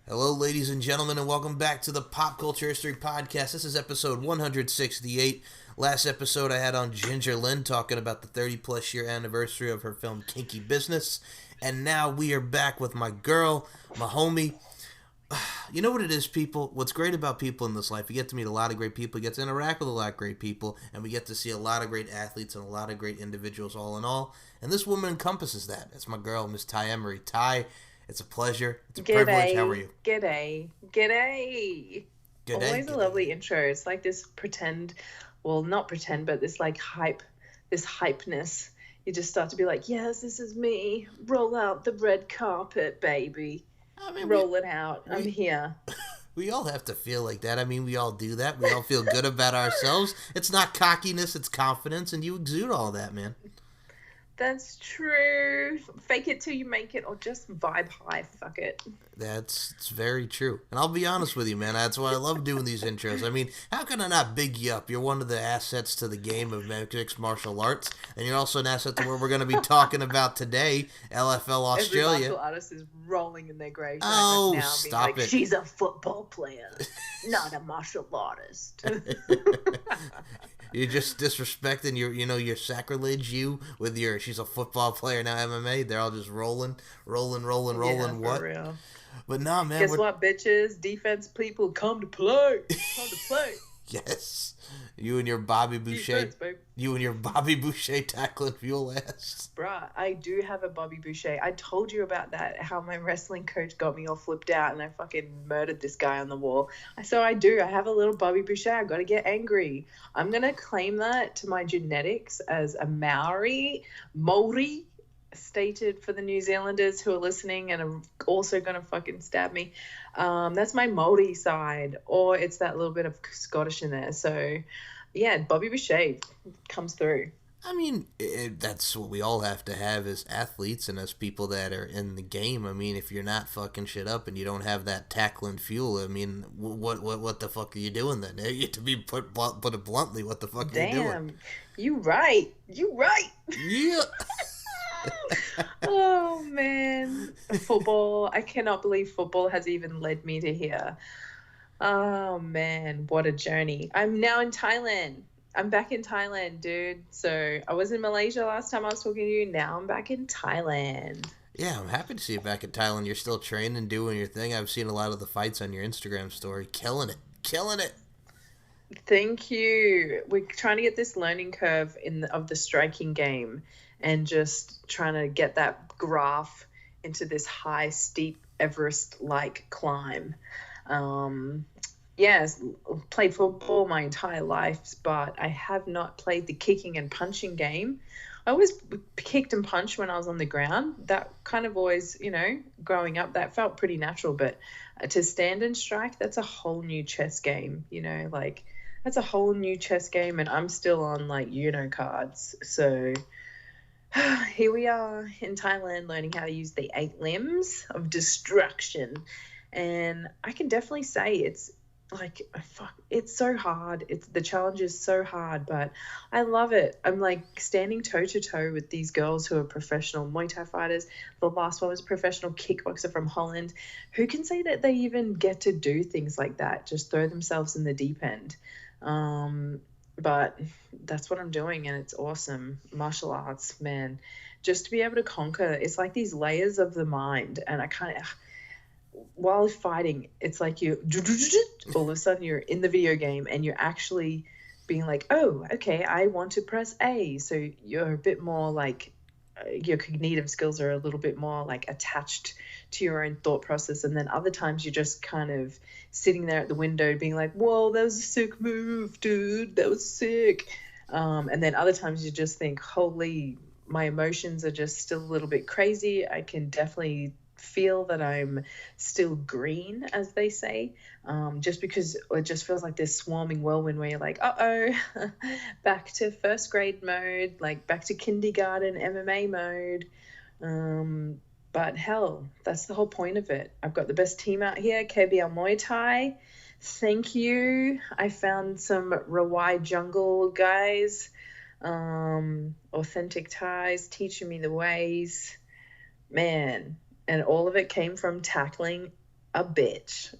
Hello, ladies and gentlemen, and welcome back to the Pop Culture History Podcast. This is episode 168. Last episode I had on Ginger Lynn talking about the 30-plus year anniversary of her film Kinky Business. And now we are back with my girl, my homie. You know what it is, people? What's great about people in this life, you get to meet a lot of great people, you get to interact with a lot of great people, and we get to see a lot of great athletes and a lot of great individuals all in all. And this woman encompasses that. It's my girl, Miss Ty Emery. Ty, it's a pleasure. It's a privilege. How are you? G'day. Always a lovely intro. It's like this pretend, well, not pretend, but this like hype, this hypeness. You just start to be like, yes, this is me. Roll out the red carpet, baby. I mean, roll it out. I'm here. We all have to feel like that. I mean, we all do that. We all feel good about ourselves. It's not cockiness, it's confidence, and you exude all that, man. That's true. Fake it till you make it, or just vibe high. Fuck it. It's very true. And I'll be honest with you, man. That's why I love doing these intros. I mean, how can I not big you up? You're one of the assets to the game of mixed martial arts, and you're also an asset to what we're going to be talking about today, LFL Australia. Every martial artist is rolling in their grave right now. Stop it. She's a football player, not a martial artist. You're just disrespecting your sacrilege with your, she's a football player, now MMA. They're all just rolling. Yeah, What? For real. But nah, man. Guess what, bitches? Defense people, come to play. Yes. You and your Bobby Boucher. Defense, you and your Bobby Boucher tackling fuel ass. Bruh, I do have a Bobby Boucher. I told you about that, how my wrestling coach got me all flipped out and I fucking murdered this guy on the wall. So I do. I have a little Bobby Boucher. I got to get angry. I'm going to claim that to my genetics as a Maori stated for the New Zealanders who are listening and are also going to fucking stab me. That's my Maori side, or it's that little bit of Scottish in there. So, yeah, Bobby Boucher comes through. I mean, that's what we all have to have as athletes and as people that are in the game. I mean, if you're not fucking shit up and you don't have that tackling fuel, I mean, what the fuck are you doing then? To be put it bluntly, what the fuck are you doing? Damn, you right. Yeah. Oh man, football. I cannot believe football has even led me to here. Oh man, what a journey. I'm now in Thailand. I'm back in Thailand, dude. So I was in Malaysia last time I was talking to you. Now I'm back in Thailand. Yeah, I'm happy to see you back in Thailand. You're still training, doing your thing. I've seen a lot of the fights on your Instagram story. Killing it. Thank you. We're trying to get this learning curve of the striking game and just trying to get that graph into this high, steep Everest-like climb. Yes, played football my entire life, but I have not played the kicking and punching game. I always kicked and punched when I was on the ground. That kind of always, growing up, that felt pretty natural. But to stand and strike, that's a whole new chess game, that's a whole new chess game, and I'm still on, cards. So here we are in Thailand learning how to use the 8 limbs of destruction. And I can definitely say it's so hard. The challenge is so hard, but I love it. I'm standing toe to toe with these girls who are professional Muay Thai fighters. The last one was a professional kickboxer from Holland. Who can say that they even get to do things like that? Just throw themselves in the deep end. But that's what I'm doing, and it's awesome. Martial arts, man. Just to be able to conquer, it's like these layers of the mind, and I kind of, while fighting, it's like all of a sudden you're in the video game and you're actually being like, oh, okay, I want to press A. So you're a bit more your cognitive skills are a little bit more attached to your own thought process. And then other times you're just kind of sitting there at the window being like, whoa, that was a sick move, dude. That was sick. And then other times you just think, holy, my emotions are just still a little bit crazy. I can definitely feel that I'm still green, as they say, just because it just feels like this swarming whirlwind where you're like, back to first grade mode, back to kindergarten MMA mode. But hell, that's the whole point of it. I've got the best team out here, KBL Muay Thai. Thank you. I found some Rawai jungle guys Authentic ties, teaching me the ways. Man, and all of it came from tackling a bitch.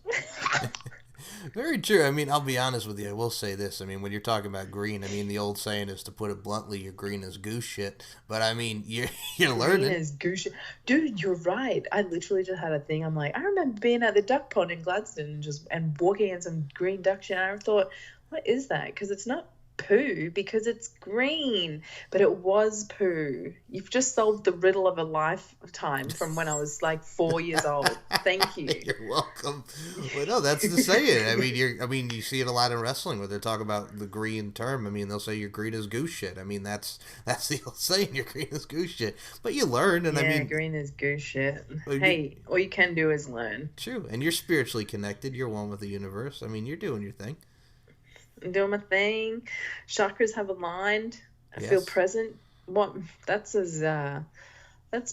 Very true. I mean, I'll be honest with you. I will say this. I mean, when you're talking about green, I mean, the old saying is, to put it bluntly, you're green as goose shit. But I mean, you're Green learning. as goose. Dude, you're right. I literally just had a thing. I'm like, I remember being at the duck pond in Gladstone and walking in some green duck shit. And I thought, what is that? Because it's not poo, because it's green, but it was poo. You've just solved the riddle of a lifetime from when I was like 4 years old. Thank you. You're welcome. Well, no, that's the saying. I mean, you see it a lot in wrestling where they talk about the green term. I mean, they'll say you're green as goose shit. I mean, that's the old saying. You're green as goose shit. But you learn, and Yeah, I mean, green is goose shit. well, Hey, all you can do is learn. true. And you're spiritually connected. You're one with the universe. I mean, you're doing your thing. I'm doing my thing. Chakras have aligned. I feel Yes. present. What? That's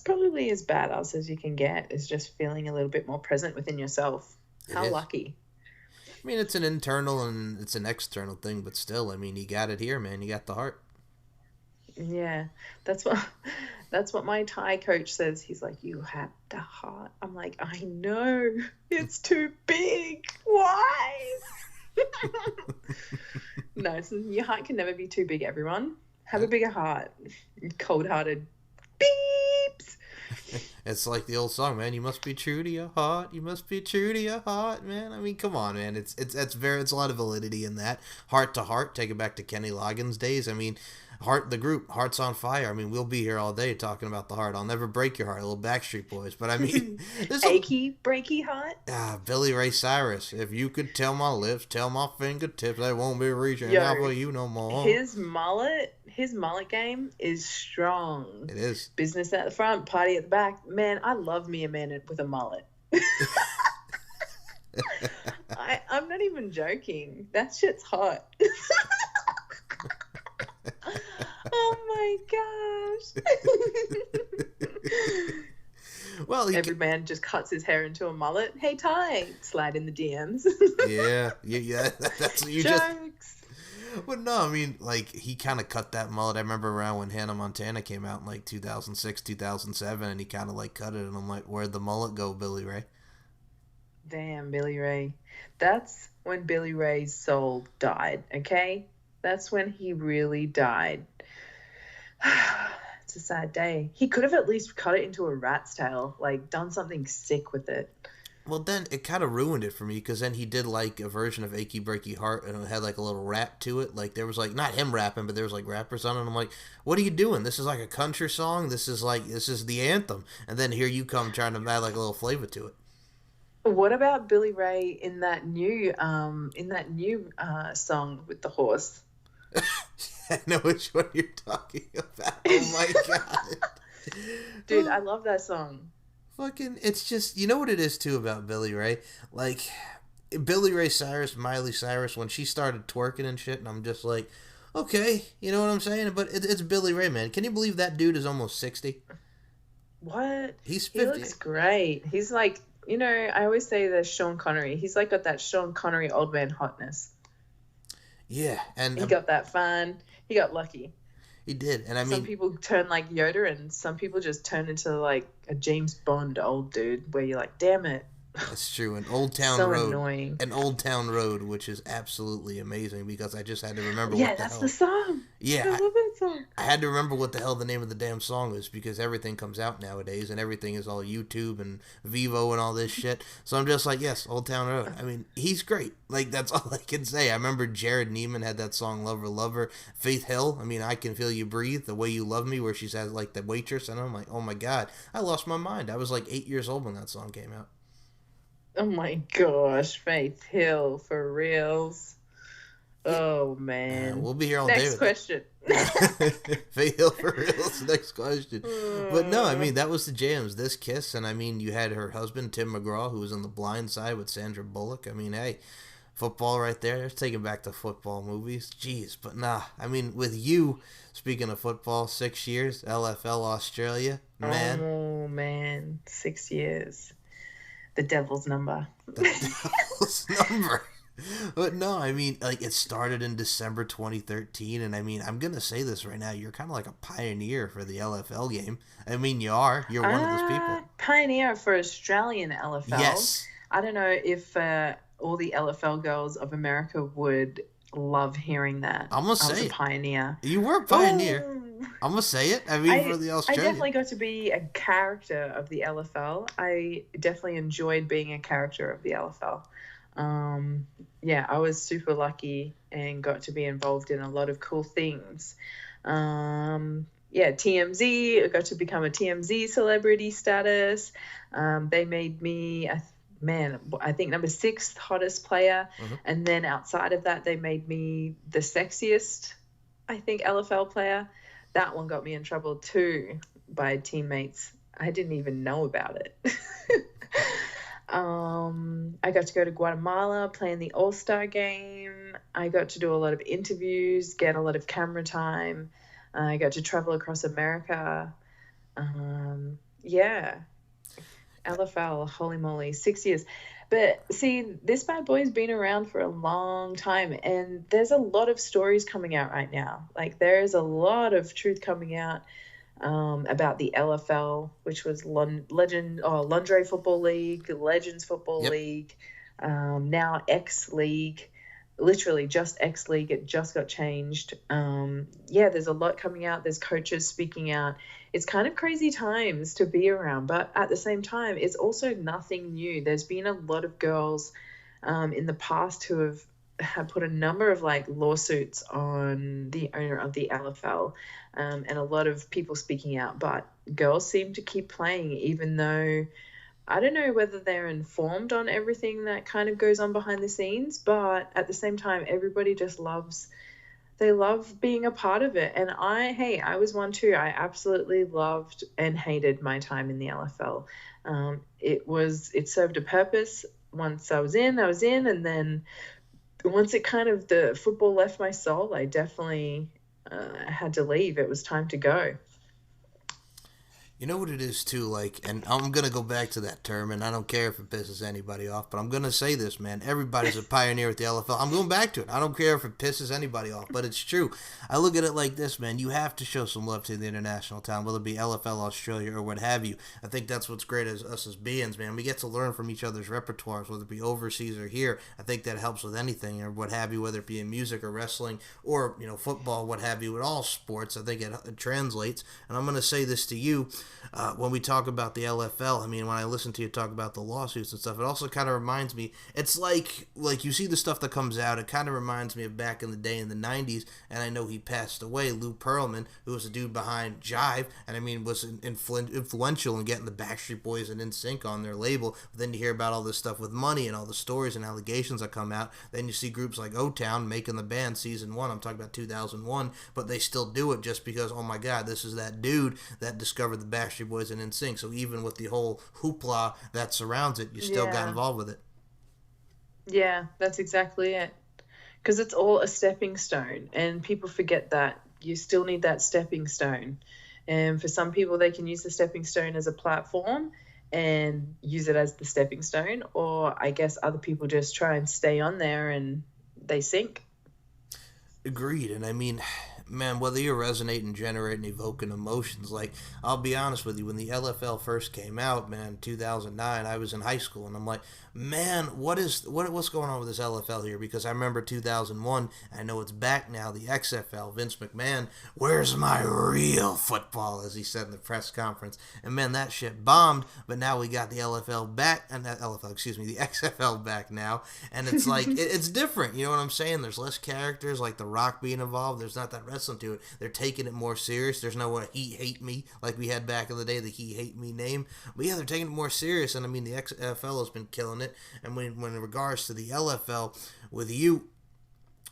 probably as badass as you can get. Is just feeling a little bit more present within yourself. It How is. lucky. I mean, it's an internal and it's an external thing, but still, I mean, you got it here, man. You got the heart. Yeah, that's what that's what my Thai coach says. He's like, you have the heart. I'm like, I know. It's too big. Why? No, so your heart can never be too big, everyone. Have a bigger heart. Cold-hearted beeps. It's like the old song, man. You must be true to your heart. You must be true to your heart, man. I mean, come on, man. It's a lot of validity in that. Heart to heart. Take it back to Kenny Loggins' days. I mean, the group Hearts on Fire. I mean, we'll be here all day talking about the heart. I'll never break your heart, little Backstreet Boys. But I mean, Achy, breaky heart. Billy Ray Cyrus. If you could tell my lips, tell my fingertips, they won't be reaching Yo, out for you no more. His mullet game is strong. It is. Business at the front, party at the back. Man, I love me a man with a mullet. I'm not even joking. That shit's hot. Oh my gosh. Well, Every man just cuts his hair into a mullet. Hey, Ty, slide in the DMs. yeah. That's what you Jokes. just. But no, I mean, like, he kind of cut that mullet. I remember around when Hannah Montana came out in, like, 2006, 2007, and he kind of, like, cut it, and I'm like, where'd the mullet go, Billy Ray? Damn, Billy Ray. That's when Billy Ray's soul died, okay? That's when he really died. It's a sad day. He could have at least cut it into a rat's tail, like, done something sick with it. Well, then it kind of ruined it for me, because then he did, like, a version of Achy Breaky Heart, and it had, like, a little rap to it. Like, there was, like, not him rapping, but there was, like, rappers on it. And I'm like, what are you doing? This is, like, a country song? This is the anthem. And then here you come trying to add, like, a little flavor to it. What about Billy Ray in that new song with the horse? I know which one you're talking about. Oh, my God. Dude, I love that song. Fucking, it's just, you know what it is too about Billy Ray? Like, Billy Ray Cyrus, Miley Cyrus, when she started twerking and shit, and I'm just like, okay, you know what I'm saying? But it's Billy Ray, man. Can you believe that dude is almost 60? What? He's He 50. looks great. He's like, you know, I always say there's Sean Connery. He's like got that Sean Connery old man hotness. Yeah, and He got that fun. He got lucky. he did. And I Some mean, people turn like Yoda, and some people just turn into like a James Bond old dude, where you're like, damn it, that's true. An Old Town so Road. annoying. An Old Town Road, which is absolutely amazing because I just had to remember Yeah, what the that's hell. the song. Yeah, I love that song. I had to remember what the hell the name of the damn song is because everything comes out nowadays and everything is all YouTube and Vivo and all this shit. So I'm just like, yes, Old Town Road. I mean, he's great. Like, that's all I can say. I remember Jared Neiman had that song Lover, Lover. Faith Hill, I mean, I Can Feel You Breathe, The Way You Love Me, where she says, like, the waitress. And I'm like, oh my God, I lost my mind. I was like 8 years old when that song came out. Oh my gosh, Faith Hill for reals. Oh man. We'll be here all Next day with question. Faith Hill for real. Next question. But no, I mean, that was the jams. This Kiss, and I mean, you had her husband Tim McGraw, who was in The Blind Side with Sandra Bullock. I mean, hey, football right there. Let's take it back to football movies. Jeez, but nah. I mean, with you, speaking of football, 6 years, LFL Australia, man. Oh man, 6 years. The devil's number. The devil's number. But no, I mean, like, it started in December 2013, and I mean, I'm gonna say this right now, you're kind of like a pioneer for the LFL game. I mean, you're one of those people. Pioneer for Australian LFL. Yes, I don't know if all the LFL girls of America would love hearing that. I'm gonna I was say a it. pioneer. You were a pioneer. Oh, I'm gonna say it. I mean, for the I Australian. definitely got to be a character of the LFL. I definitely enjoyed being a character of the LFL. Um, yeah, I was super lucky and got to be involved in a lot of cool things. Yeah, TMZ, I got to become a TMZ celebrity status. They made me, I think number sixth hottest player. Mhm. And then outside of that, they made me the sexiest, I think, LFL player. That one got me in trouble too by teammates. I didn't even know about it. I got to go to Guatemala, play in the All-Star game. I got to do a lot of interviews, get a lot of camera time. I got to travel across America. Yeah, LFL, holy moly, 6 years. But see, this bad boy's been around for a long time, and there's a lot of stories coming out right now. Like, there is a lot of truth coming out about the LFL, which was Lingerie Football League, Legends Football Yep. League, now X League, literally just X League. It just got changed. Yeah, there's a lot coming out. There's coaches speaking out. It's kind of crazy times to be around, but at the same time, it's also nothing new. There's been a lot of girls in the past who have put a number of like lawsuits on the owner of the LFL, and a lot of people speaking out. But girls seem to keep playing, even though I don't know whether they're informed on everything that kind of goes on behind the scenes. But at the same time, everybody just they love being a part of it. And I was one too. I absolutely loved and hated my time in the LFL. It served a purpose. Once I was in, and then once it kind of the football left my soul, I definitely had to leave. It was time to go. You know what it is too, like, and I'm gonna go back to that term, and I don't care if it pisses anybody off, but I'm gonna say this, man. Everybody's a pioneer at the LFL. I'm going back to it. I don't care if it pisses anybody off, but it's true. I look at it like this, man. You have to show some love to the international talent, whether it be LFL Australia or what have you. I think that's what's great as us as beings, man. We get to learn from each other's repertoires, whether it be overseas or here. I think that helps with anything or what have you, whether it be in music or wrestling or football, what have you. With all sports, I think it translates. And I'm gonna say this to you. When we talk about the LFL, I mean, when I listen to you talk about the lawsuits and stuff, it also kind of reminds me, it's like you see the stuff that comes out, it kind of reminds me of back in the day in the 90s, and I know he passed away, Lou Pearlman, who was a dude behind Jive, and I mean, was influential in getting the Backstreet Boys and NSYNC on their label, but then you hear about all this stuff with money and all the stories and allegations that come out, then you see groups like O-Town making the band season 1, I'm talking about 2001, but they still do it just because, oh my god, this is that dude that discovered the Backstreet Boys and NSYNC. So even with the whole hoopla that surrounds it, you still got involved with it. Yeah, that's exactly it. Because it's all a stepping stone, and people forget that you still need that stepping stone. And for some people, they can use the stepping stone as a platform and use it as the stepping stone, or I guess other people just try and stay on there and they sink. Agreed. And I mean, man, whether you resonate and generate and evoking emotions, like, I'll be honest with you, when the LFL first came out, man, 2009, I was in high school, and I'm like, man, what's going on with this LFL here? Because I remember 2001, I know it's back now, the XFL, Vince McMahon, where's my real football, as he said in the press conference. And man, that shit bombed, but now we got the LFL back, and that LFL, excuse me, the XFL back now, and it's like, it's different, you know what I'm saying? There's less characters, like The Rock being involved, there's not that wrestling to it. They're taking it more serious. There's no He Hate Me, like we had back in the day, the He Hate Me name. But yeah, they're taking it more serious, and I mean, the XFL has been killing it. And when in regards to the LFL, with you,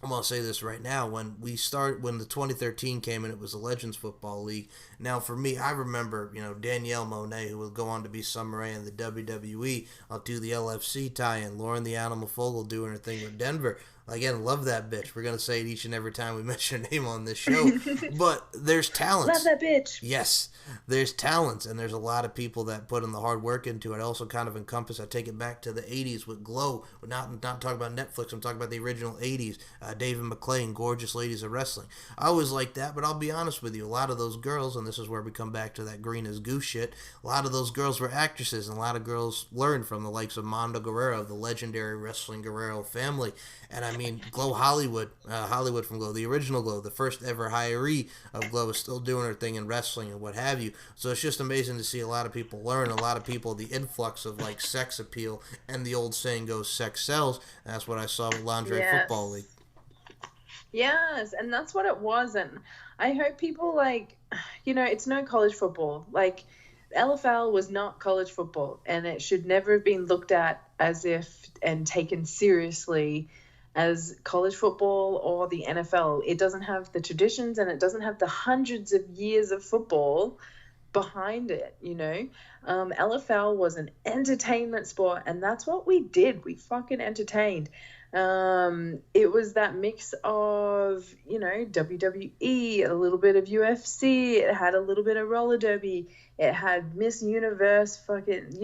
I'm gonna say this right now. When the 2013 came and it was the Legends Football League. Now, for me, I remember, Danielle Monet, who will go on to be Summer Rae in the WWE. I'll do the LFC tie-in. Lauren the Animal Fogel doing her thing with Denver. Again, love that bitch. We're gonna say it each and every time we mention her name on this show. But there's Love talents. that bitch. Yes, there's talents, and there's a lot of people that put in the hard work into it. I also kind of encompass. I take it back to the '80s with Glow. Not talking about Netflix. I'm talking about the original '80s. David McClain, Gorgeous Ladies of Wrestling. I always like that, but I'll be honest with you. A lot of those girls, and this is where we come back to that green as goose shit. A lot of those girls were actresses, and a lot of girls learned from the likes of Mondo Guerrero, the legendary wrestling Guerrero family. And I mean, Glow Hollywood, Hollywood from Glow, the original Glow, the first ever hiree of Glow, is still doing her thing in wrestling and what have you. So it's just amazing to see a lot of people learn, a lot of people, the influx of like sex appeal, and the old saying goes, sex sells. And that's what I saw with Lingerie Football League. Yes, and that's what it was. And I hope people like, it's no college football. Like, LFL was not college football, and it should never have been looked at as if and taken seriously as college football or the NFL. It doesn't have the traditions, and it doesn't have the hundreds of years of football behind it. LFL was an entertainment sport, and that's what we did. We fucking entertained. It was that mix of WWE, a little bit of UFC. It had a little bit of roller derby. It had Miss Universe, fucking,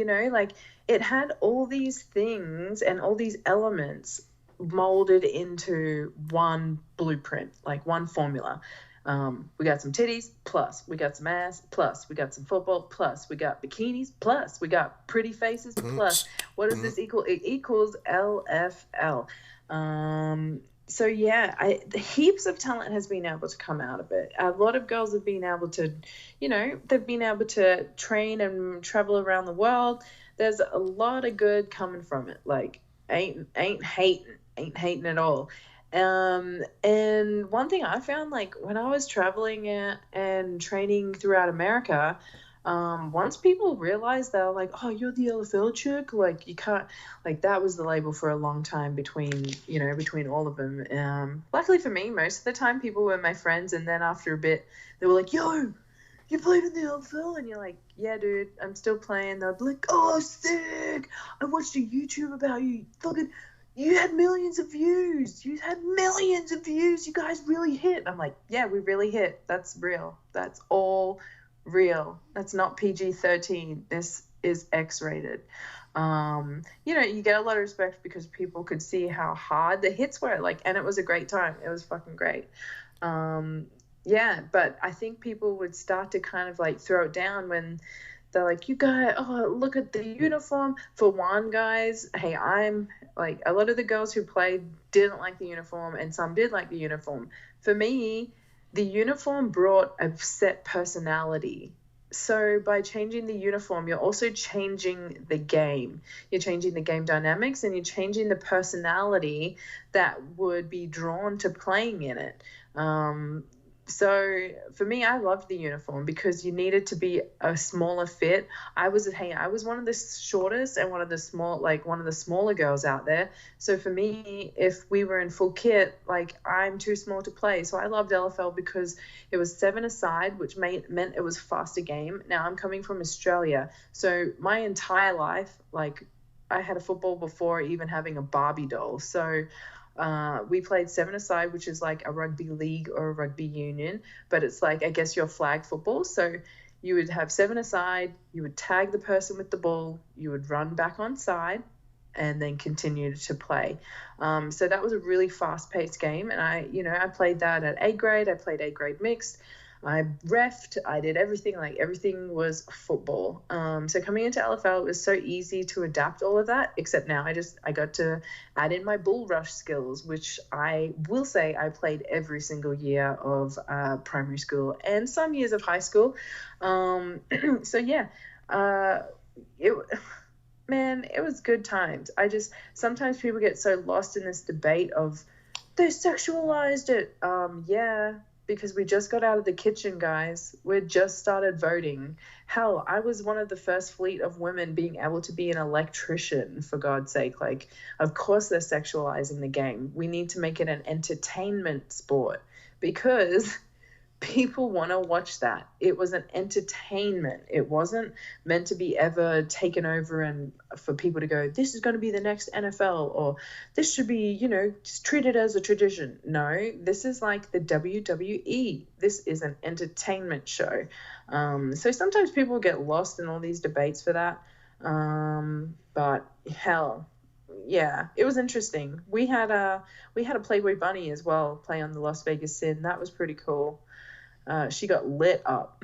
it had all these things and all these elements molded into one blueprint, like one formula. We got some titties, plus we got some ass, plus we got some football, plus we got bikinis, plus we got pretty faces, plus what does this equal? It equals LFL. So yeah, heaps of talent has been able to come out of it. A lot of girls have been able to, they've been able to train and travel around the world. There's a lot of good coming from it. Like, ain't hating at all. And one thing I found, like, when I was traveling and training throughout America, once people realized, they were like, oh, you're the LFL chick, like, you can't, like, that was the label for a long time between all of them. Luckily for me, most of the time people were my friends, and then after a bit they were like, yo, you played in the LFL? And you're like, yeah, dude, I'm still playing. They'll be like, oh, sick, I watched a YouTube about you, fucking, you had millions of views. You had millions of views. You guys really hit. I'm like, yeah, we really hit. That's real. That's all real. That's not PG-13. This is X-rated. You get a lot of respect because people could see how hard the hits were. Like, and it was a great time. It was fucking great. Yeah, but I think people would start to kind of like throw it down when they're like, you guys, oh, look at the uniform. For one, guys, hey, I'm like, a lot of the girls who played didn't like the uniform, and some did like the uniform. For me, the uniform brought a set personality. So by changing the uniform, you're also changing the game. You're changing the game dynamics, and you're changing the personality that would be drawn to playing in it. So for me, I loved the uniform because you needed to be a smaller fit. I was one of the shortest and one of the smaller girls out there. So for me, if we were in full kit, like, I'm too small to play. So I loved LFL because it was 7-a-side, which meant it was a faster game. Now I'm coming from Australia, so my entire life, like, I had a football before even having a Barbie doll. So we played 7-a-side, which is like a rugby league or a rugby union, but it's like, I guess, your flag football. So you would have 7-a-side, you would tag the person with the ball, you would run back on side, and then continue to play. So that was a really fast-paced game, and I played that at A grade. I played A grade mixed. I reffed, I did everything, like, everything was football. So coming into LFL, it was so easy to adapt all of that, except now I got to add in my bull rush skills, which I will say I played every single year of primary school and some years of high school. So yeah, it was good times. Sometimes people get so lost in this debate of, they sexualized it. Yeah, because we just got out of the kitchen, guys. We just started voting. Hell, I was one of the first fleet of women being able to be an electrician, for God's sake. Like, of course they're sexualizing the game. We need to make it an entertainment sport because people want to watch that. It was an entertainment. It wasn't meant to be ever taken over and for people to go, this is going to be the next NFL, or this should be, just treated as a tradition. No, this is like the WWE. This is an entertainment show. So sometimes people get lost in all these debates for that. But hell, yeah, it was interesting. We had a Playboy bunny as well play on the Las Vegas Sin. That was pretty cool. She got lit up.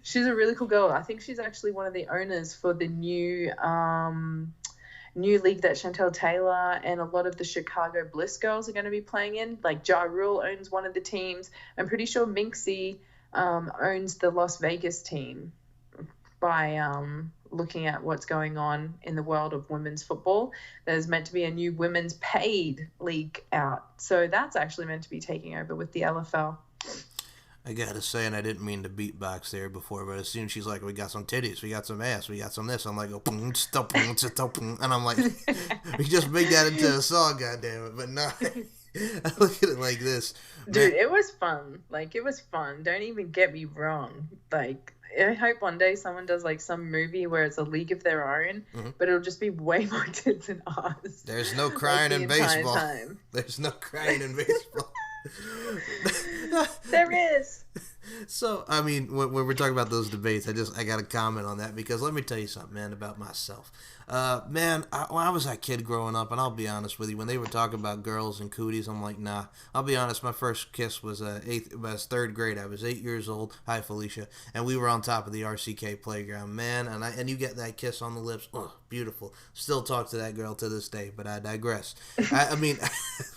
She's a really cool girl. I think she's actually one of the owners for the new league that Chantel Taylor and a lot of the Chicago Bliss girls are going to be playing in. Like Ja Rule owns one of the teams. I'm pretty sure Minxie owns the Las Vegas team by looking at what's going on in the world of women's football. There's meant to be a new women's paid league out. So that's actually meant to be taking over with the LFL. I gotta say, and I didn't mean to beatbox there before, but as soon as she's like, we got some titties, we got some ass, we got some this, I'm like, oh, and I'm like, we just make that into a song, goddammit. But no, I look at it like this. Dude, it was fun. Like, it was fun. Don't even get me wrong. Like, I hope one day someone does like some movie where it's a league of their own, but it'll just be way more tits than ours. There's no crying in baseball. There's no crying in baseball. There is. So, I mean, when we're talking about those debates, I got to comment on that because let me tell you something, man, about myself. Man, when I was that kid growing up, and I'll be honest with you, when they were talking about girls and cooties, I'm like, nah. I'll be honest, my first kiss was third grade. I was 8 years old. Hi, Felicia. And we were on top of the RCK playground, man. And you get that kiss on the lips. Oh, beautiful. Still talk to that girl to this day, but I digress. I mean,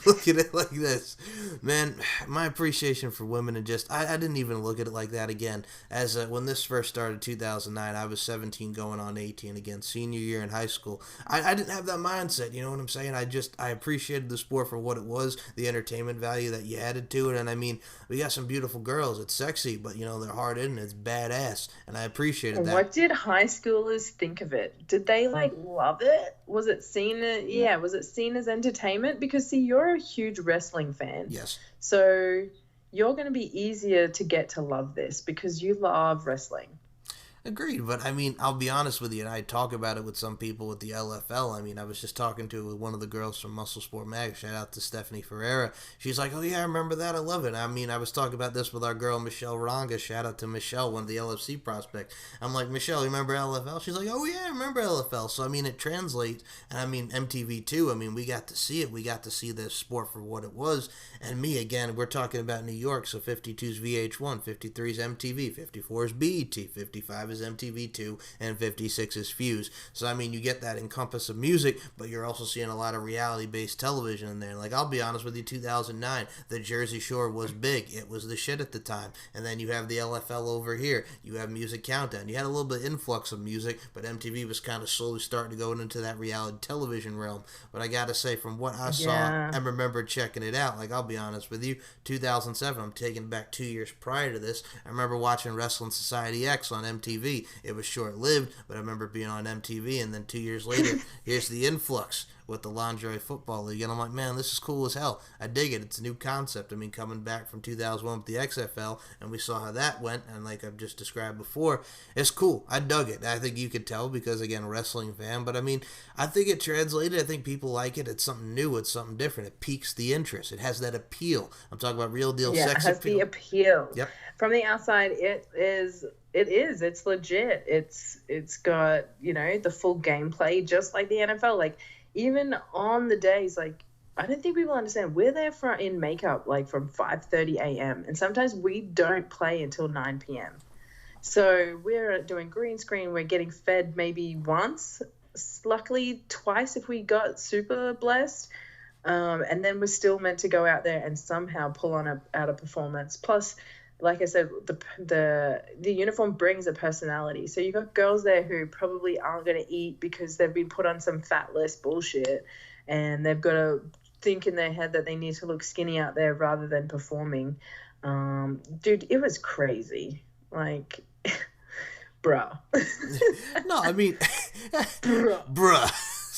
look at it like this. Man, my appreciation for women and just, I didn't even look at it like that again. As when this first started, 2009, I was 17 going on 18 again, senior year in high school. I didn't have that mindset, you know what I'm saying? I appreciated the sport for what it was, the entertainment value that you added to it, and I mean, we got some beautiful girls. It's sexy, but you know, they're hard in it. It's badass, and I appreciated that. What did high schoolers think of it? Did they like love it? Was it seen as entertainment? Because see, you're a huge wrestling fan. Yes. So you're going to be easier to get to love this because you love wrestling. Agreed, but I mean, I'll be honest with you, and I talk about it with some people with the LFL. I mean, I was just talking to one of the girls from Muscle Sport Mag. Shout out to Stephanie Ferreira. She's like, oh yeah, I remember that. I love it. I mean, I was talking about this with our girl Michelle Ranga. Shout out to Michelle, one of the LFC prospects. I'm like, Michelle, you remember LFL? She's like, oh yeah, I remember LFL. So I mean, it translates, and I mean, MTV too. I mean, we got to see it. We got to see the sport for what it was. And me again, we're talking about New York. So 52's VH1, 53's MTV, 54's BET, 55 is MTV2, and 56 is Fuse. So I mean, you get that encompass of music, but you're also seeing a lot of reality-based television in there. Like, I'll be honest with you, 2009, the Jersey Shore was big. It was the shit at the time. And then you have the LFL over here. You have Music Countdown. You had a little bit of influx of music, but MTV was kind of slowly starting to go into that reality television realm. But I gotta say, from what I saw and remember checking it out, like, I'll be honest with you, 2007, I'm taking it back 2 years prior to this. I remember watching Wrestling Society X on MTV. It was short-lived, but I remember being on MTV, and then 2 years later, here's the influx with the Lingerie Football League, and I'm like, man, this is cool as hell. I dig it. It's a new concept. I mean, coming back from 2001 with the XFL, and we saw how that went, and like I've just described before, it's cool. I dug it. I think you could tell because, again, a wrestling fan, but I mean, I think it translated. I think people like it. It's something new. It's something different. It piques the interest. It has that appeal. I'm talking about real deal sex appeal. Yeah, it has the appeal. Yep. From the outside, it is. It's legit. It's got, the full gameplay, just like the NFL. Like, even on the days, like, I don't think people understand. We're there in makeup, like, from 5:30 a.m. And sometimes we don't play until 9 p.m. So we're doing green screen. We're getting fed maybe once, luckily twice if we got super blessed. And then we're still meant to go out there and somehow pull out a performance. Plus, like I said, the uniform brings a personality. So you got girls there who probably aren't going to eat because they've been put on some fat less bullshit, and they've got to think in their head that they need to look skinny out there rather than performing. Dude, it was crazy. Like, bruh. No, I mean, bruh.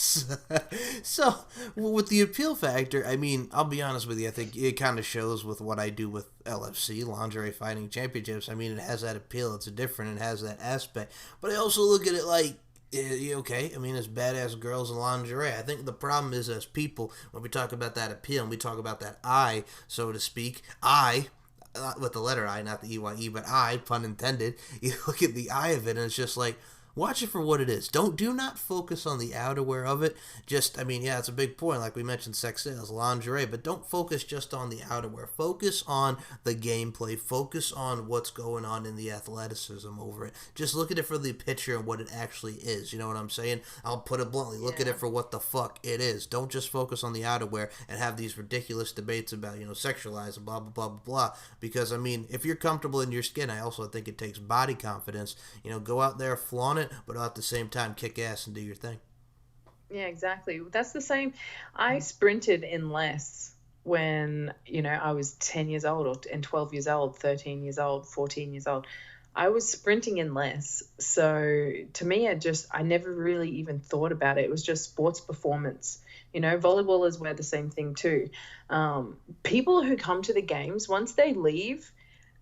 So, with the appeal factor, I mean, I'll be honest with you. I think it kind of shows with what I do with LFC, Lingerie Fighting Championships. I mean, it has that appeal. It's different. It has that aspect. But I also look at it like, okay, I mean, it's badass girls in lingerie. I think the problem is, as people, when we talk about that appeal and we talk about that I, so to speak, I, with the letter I, not the EYE, but I, pun intended, you look at the I of it and it's just like, watch it for what it is. Do not focus on the outerwear of it. Just, I mean, yeah, it's a big point. Like we mentioned, sex sales, lingerie, but don't focus just on the outerwear. Focus on the gameplay. Focus on what's going on in the athleticism over it. Just look at it for the picture and what it actually is. You know what I'm saying? I'll put it bluntly. Look at it for what the fuck it is. Don't just focus on the outerwear and have these ridiculous debates about, sexualize and blah, blah, blah, blah, blah. Because, I mean, if you're comfortable in your skin, I also think it takes body confidence. Go out there, flaunt it, but at the same time kick ass and do your thing. Yeah, exactly. That's the same. I sprinted in less when, I was 10 years old and 12 years old, 13 years old, 14 years old. I was sprinting in less. So to me, I never really even thought about it. It was just sports performance. Volleyballers wear the same thing too. People who come to the games, once they leave,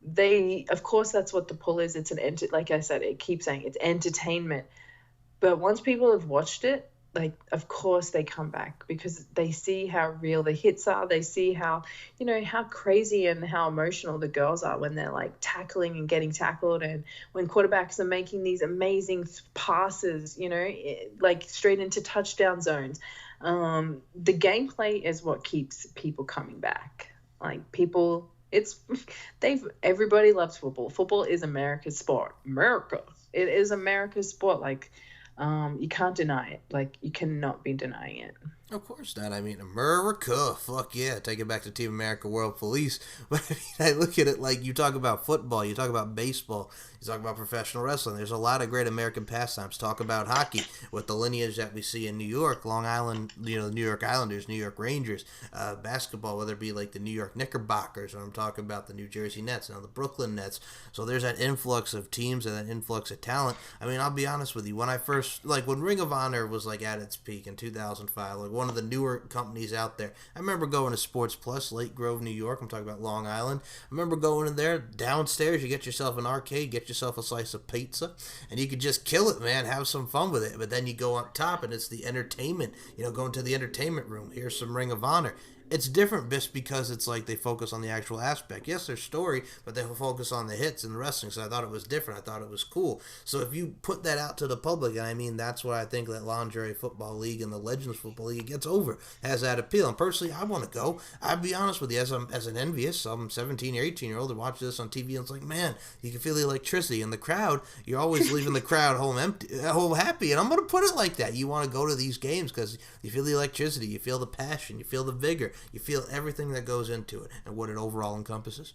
of course, that's what the pull is. It's like I said, it keeps saying it's entertainment. But once people have watched it, like, of course they come back because they see how real the hits are. They see how, how crazy and how emotional the girls are when they're like tackling and getting tackled, and when quarterbacks are making these amazing passes, like straight into touchdown zones. The gameplay is what keeps people coming back. Like people. Everybody loves football. Football is America's sport. It is America's sport. Like, you can't deny it. Like, you cannot be denying it. Of course not. I mean, America, fuck yeah. Take it back to Team America World Police. But I mean, I look at it like you talk about football, you talk about baseball, you talk about professional wrestling. There's a lot of great American pastimes. Talk about hockey with the lineage that we see in New York, Long Island, the New York Islanders, New York Rangers. Basketball, whether it be like the New York Knickerbockers, or I'm talking about the New Jersey Nets, the Brooklyn Nets. So there's that influx of teams and that influx of talent. I mean, I'll be honest with you. When Ring of Honor was like at its peak in 2005, like one of the newer companies out there. I remember going to Sports Plus, Lake Grove, New York. I'm talking about Long Island. I remember going in there. Downstairs, you get yourself an arcade, get yourself a slice of pizza, and you could just kill it, man. Have some fun with it. But then you go up top, and it's the entertainment. Going to the entertainment room. Here's some Ring of Honor. It's different just because it's like they focus on the actual aspect. Yes, there's story, but they focus on the hits and the wrestling. So I thought it was different. I thought it was cool. So if you put that out to the public, and I mean, that's why I think that Lingerie Football League and the Legends Football League gets over, has that appeal. And personally, I want to go. I'll be honest with you, as an envious, some 17 or 18-year-old, and watch this on TV, and it's like, man, you can feel the electricity in the crowd. You're always leaving the crowd home empty, home happy. And I'm going to put it like that. You want to go to these games because you feel the electricity, you feel the passion, you feel the vigor, you feel everything that goes into it and what it overall encompasses.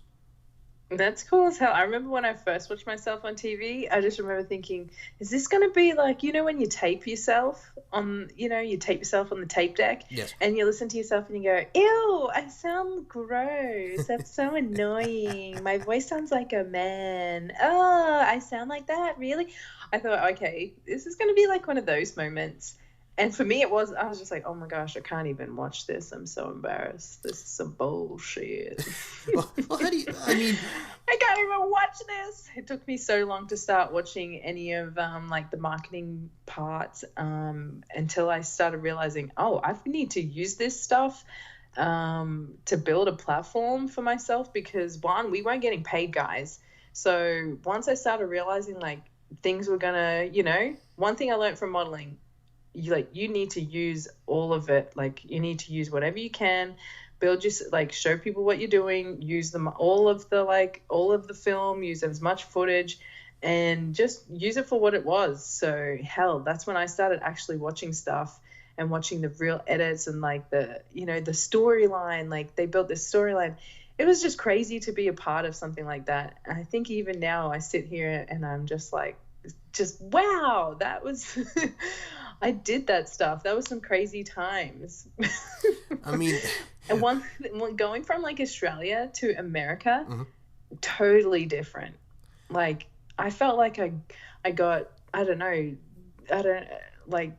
That's cool as hell. I remember when I first watched myself on TV, I just remember thinking, is this going to be like, when you tape yourself on, you tape yourself on the tape deck, yes, and you listen to yourself and you go, ew, I sound gross. That's so annoying. My voice sounds like a man. Oh, I sound like that? Really? I thought, okay, this is going to be like one of those moments. And for me, I was just like, oh my gosh, I can't even watch this. I'm so embarrassed. This is some bullshit. well, how do you, I mean, I can't even watch this. It took me so long to start watching any of like the marketing parts until I started realizing, oh, I need to use this stuff to build a platform for myself, because one, we weren't getting paid, guys. So once I started realizing like things were gonna, one thing I learned from modeling, you need to use all of it. Like, you need to use whatever you can, build just like show people what you're doing, use them all of the film, use as much footage, and just use it for what it was. So hell, that's when I started actually watching stuff and watching the real edits and like the the storyline. Like, they built this storyline. It was just crazy to be a part of something like that. And I think even now I sit here and I'm just like, wow, that was I did that stuff. That was some crazy times. I mean, and one going from like Australia to America, mm-hmm. totally different. Like, I felt like I got, I don't know, like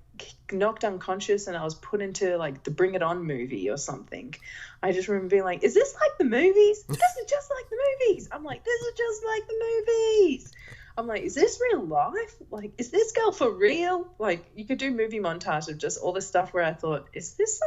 knocked unconscious and I was put into like the Bring It On movie or something. I just remember being like, is this like the movies? This is just like the movies. I'm like, this is just like the movies. I'm like, is this real life? Like, is this girl for real? Like, you could do movie montage of just all the stuff where I thought, is this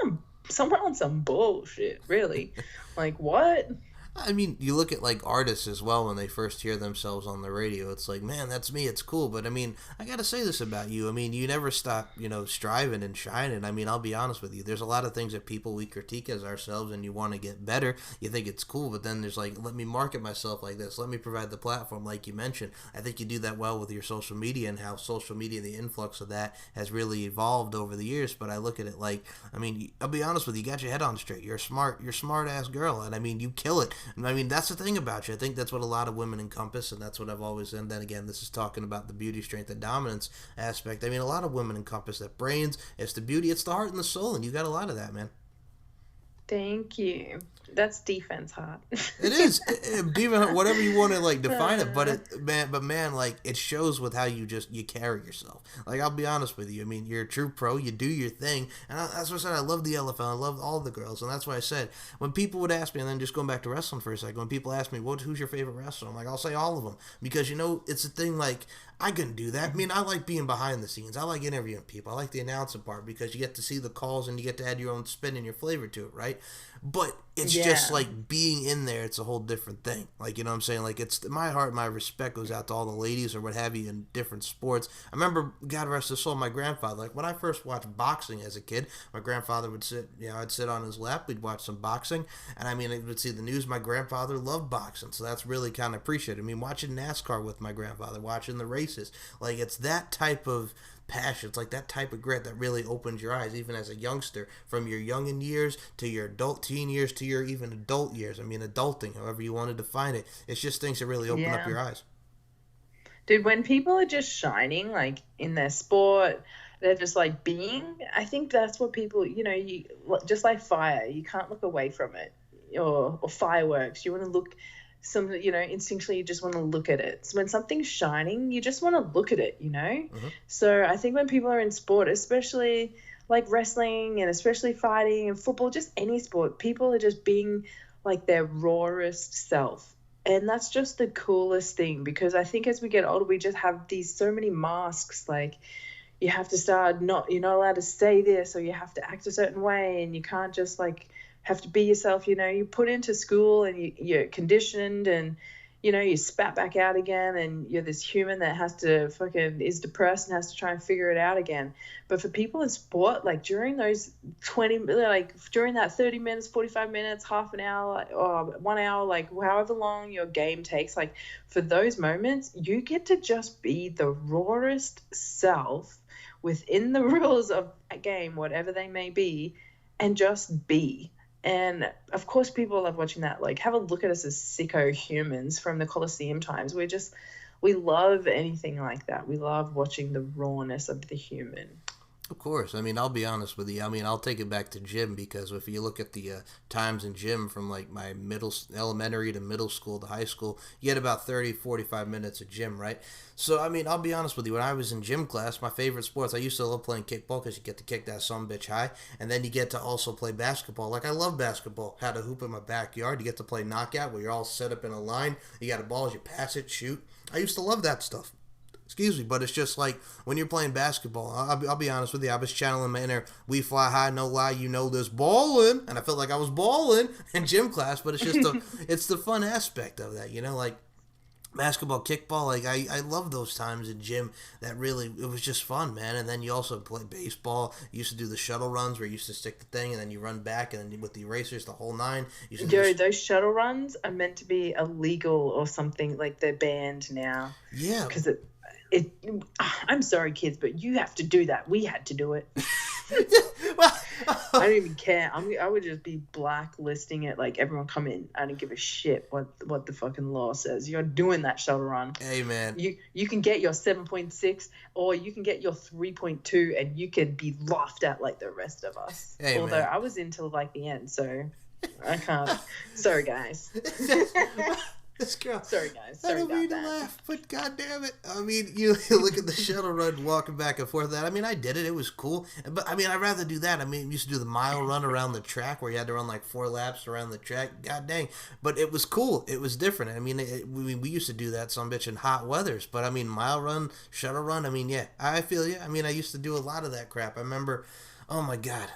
someone on some bullshit, really? Like, what? I mean, you look at like artists as well when they first hear themselves on the radio. It's like, man, that's me. It's cool. But I mean, I gotta say this about you. I mean, you never stop, striving and shining. I mean, I'll be honest with you. There's a lot of things that we critique as ourselves, and you want to get better. You think it's cool, but then there's like, let me market myself like this. Let me provide the platform, like you mentioned. I think you do that well with your social media and how social media, the influx of that, has really evolved over the years. But I look at it like, I mean, I'll be honest with you. You got your head on straight. You're a smart ass girl, and I mean, you kill it. I mean, that's the thing about you. I think that's what a lot of women encompass, and that's what I've always. And then again, this is talking about the beauty, strength, and dominance aspect. I mean, a lot of women encompass that. Brains, it's the beauty, it's the heart and the soul, and you got a lot of that, man. Thank you. That's defense heart. It is, even whatever you want to like define it, but man, like it shows with how you carry yourself. Like I'll be honest with you, I mean you're a true pro, you do your thing, and that's what I said. I love the LFL, I love all the girls, and that's why I said when people would ask me, and then just going back to wrestling for a second, when people ask me, who's your favorite wrestler? I'm like, I'll say all of them because it's a thing like. I couldn't do that. I mean, I like being behind the scenes. I like interviewing people. I like the announcing part because you get to see the calls and you get to add your own spin and your flavor to it, right? But it's just like being in there, it's a whole different thing. Like, you know what I'm saying? Like, it's my heart, my respect goes out to all the ladies or what have you in different sports. I remember, God rest his soul, my grandfather. Like, when I first watched boxing as a kid, my grandfather would sit, I'd sit on his lap, we'd watch some boxing. And I mean, I would see the news. My grandfather loved boxing, so that's really kind of appreciated. I mean, watching NASCAR with my grandfather, watching the races. Like, it's that type of passion. It's like that type of grit that really opens your eyes, even as a youngster, from your youngin' years to your adult teen years to your even adult years. I mean, adulting, however you want to define it. It's just things that really open up your eyes. Dude, when people are just shining, like, in their sport, they're just, like, being, I think that's what people, you just like fire, you can't look away from it. Or fireworks, you want to look... instinctually you just want to look at it. So when something's shining, you just want to look at it, Mm-hmm. So I think when people are in sport, especially like wrestling and especially fighting and football, just any sport, people are just being like their rawest self. And that's just the coolest thing because I think as we get older, we just have so many masks. Like you have to you're not allowed to say this or you have to act a certain way and you can't just like have to be yourself, you put into school and you're conditioned and, you spat back out again and you're this human that is depressed and has to try and figure it out again. But for people in sport, like during those during that 30 minutes, 45 minutes, half an hour, or 1 hour, like however long your game takes, like for those moments, you get to just be the rawest self within the rules of a game, whatever they may be, and just be. And of course people love watching that. Like have a look at us as sicko humans from the Colosseum times. We love anything like that. We love watching the rawness of the human. Of course. I mean, I'll be honest with you. I mean, I'll take it back to gym because if you look at the times in gym from like my elementary to middle school to high school, you get about 30, 45 minutes of gym, right? So, I mean, I'll be honest with you. When I was in gym class, my favorite sports, I used to love playing kickball because you get to kick that sumbitch high. And then you get to also play basketball. Like, I love basketball. Had a hoop in my backyard. You get to play knockout where you're all set up in a line. You got a ball, you pass it, shoot. I used to love that stuff. Excuse me, but it's just like when you're playing basketball, I'll be honest with you, I was channeling my inner we fly high, no lie, this balling, and I felt like I was balling in gym class, but it's just it's the fun aspect of that, like basketball, kickball, like I love those times in gym that really, it was just fun, man. And then you also play baseball. You used to do the shuttle runs where you used to stick the thing and then you run back and then with the erasers, the whole nine. Those shuttle runs are meant to be illegal or something, like they're banned now. Yeah. Because I'm sorry, kids, but you have to do that. We had to do it. I don't even care. I would just be blacklisting it. Like everyone come in. I don't give a shit what the fucking law says. You're doing that shuttle run. Hey man, you can get your 7.6 or you can get your 3.2, and you can be laughed at like the rest of us. Hey, although man. I was until like the end, so I can't. Sorry, guys. This girl. Sorry, guys. I Sorry don't mean about to that. laugh, but god damn it. I mean, you look at the shuttle run walking back and forth. That I mean, I did it. It was cool. But I mean, I'd rather do that. I mean, we used to do the mile run around the track where you had to run like 4 laps around the track. God dang. But it was cool. It was different. I mean, we used to do that some bitch in hot weathers. But I mean, mile run, shuttle run. I mean, yeah, I feel you. I mean, I used to do a lot of that crap. I remember. Oh my God!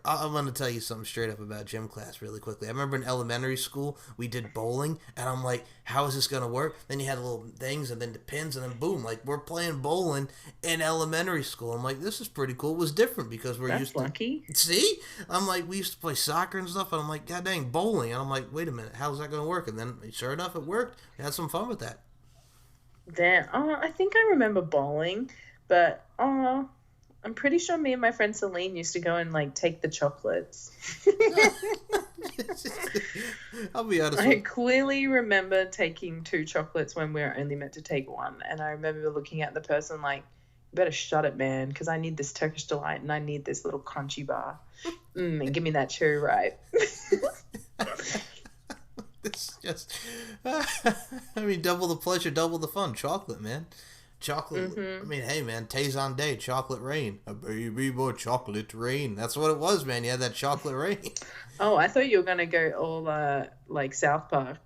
I'm going to tell you something straight up about gym class really quickly. I remember in elementary school we did bowling, and I'm like, "How is this going to work?" Then you had little things, and then the pins, and then boom! Like we're playing bowling in elementary school. I'm like, "This is pretty cool." It was different because we're That's used to lucky. see. I'm like, we used to play soccer and stuff, and I'm like, "God dang, bowling!" And I'm like, "Wait a minute, how's that going to work?" And then sure enough, it worked. We had some fun with that. Damn. Oh, I think I remember bowling, but I'm pretty sure me and my friend Celine used to go and like take the chocolates. I'll be honest I with you. clearly remember taking 2 chocolates when we were only meant to take 1, and I remember looking at the person like, "You better shut it, man, because I need this Turkish delight and I need this little crunchy bar. And give me that cherry ripe." It's just, I mean, double the pleasure, double the fun. Chocolate, man. Chocolate. I mean, hey, man, Tazon Day, chocolate rain. A baby boy, chocolate rain. That's what it was, man. You had that chocolate rain. Oh, I thought you were gonna go all like South Park.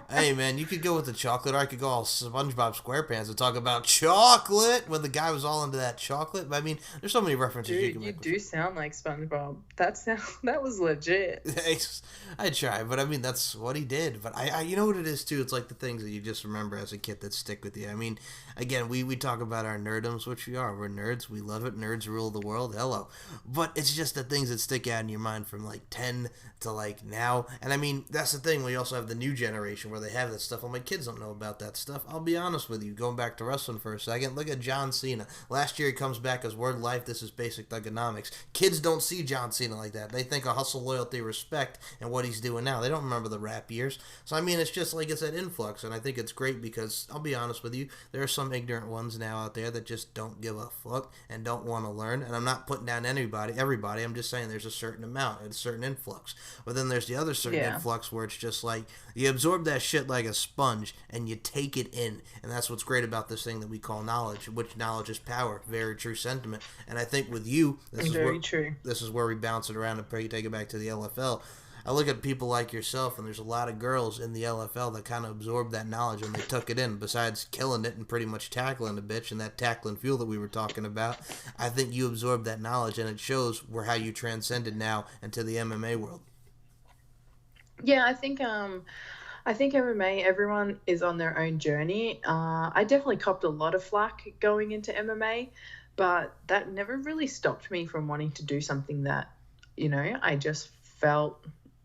Hey, man, you could go with the chocolate, or I could go all SpongeBob SquarePants and talk about chocolate when the guy was all into that chocolate. But I mean, there's so many references you Dude, can you make. do sound like SpongeBob. That was legit. I try, but I mean that's what he did. But I, you know what it is too. It's like the things that you just remember as a kid that stick with you. I mean, again, we talk about our nerdums, which we are. We're nerds. We love it. Nerds rule the world. Hello. But it's just the things that stick out in your mind from like 10 to like now. And I mean, that's the thing. We also have the new generation where they have that stuff. Well, my kids don't know about that stuff. I'll be honest with you. Going back to wrestling for a second, look at John Cena. Last year he comes back as Word Life. This is basic thugonomics. Kids don't see John Cena like that. They think of hustle, loyalty, respect, and what he's doing now. They don't remember the rap years. So I mean, it's just like it's that influx, and I think it's great because I'll be honest with you. There are some ignorant ones now out there that just don't give a fuck and don't want to learn. And I'm not putting down everybody. I'm just saying there's a certain amount, a certain influx. But then there's the other certain influx where it's just like you absorb that shit like a sponge and you take it in. And that's what's great about this thing that we call knowledge, which knowledge is power. Very true sentiment. And I think with you, this is where we bounce it around and take it back to the LFL. I look at people like yourself, and there's a lot of girls in the LFL that kind of absorbed that knowledge and they took it in. Besides killing it and pretty much tackling the bitch and that tackling fuel that we were talking about, I think you absorbed that knowledge, and it shows where how you transcended now into the MMA world. Yeah, I think MMA, everyone is on their own journey. I definitely copped a lot of flack going into MMA, but that never really stopped me from wanting to do something that, I just felt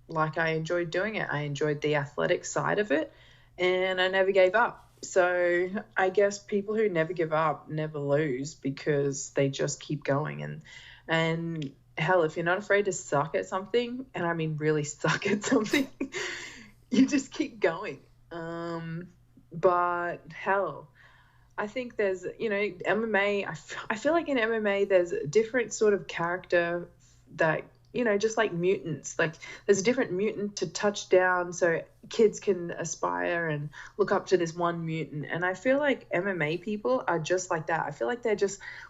like I enjoyed doing it. I enjoyed the athletic side of it, and I never gave up. So I guess people who never give up never lose because they just keep going. And hell, if you're not afraid to suck at something, and I mean really suck at something, you just keep going. But hell, I think there's, MMA, I feel like in MMA there's a different sort of character that, just like mutants. Like there's a different mutant to touchdown so kids can aspire and look up to this one mutant. And I feel like MMA people are just like that. I feel like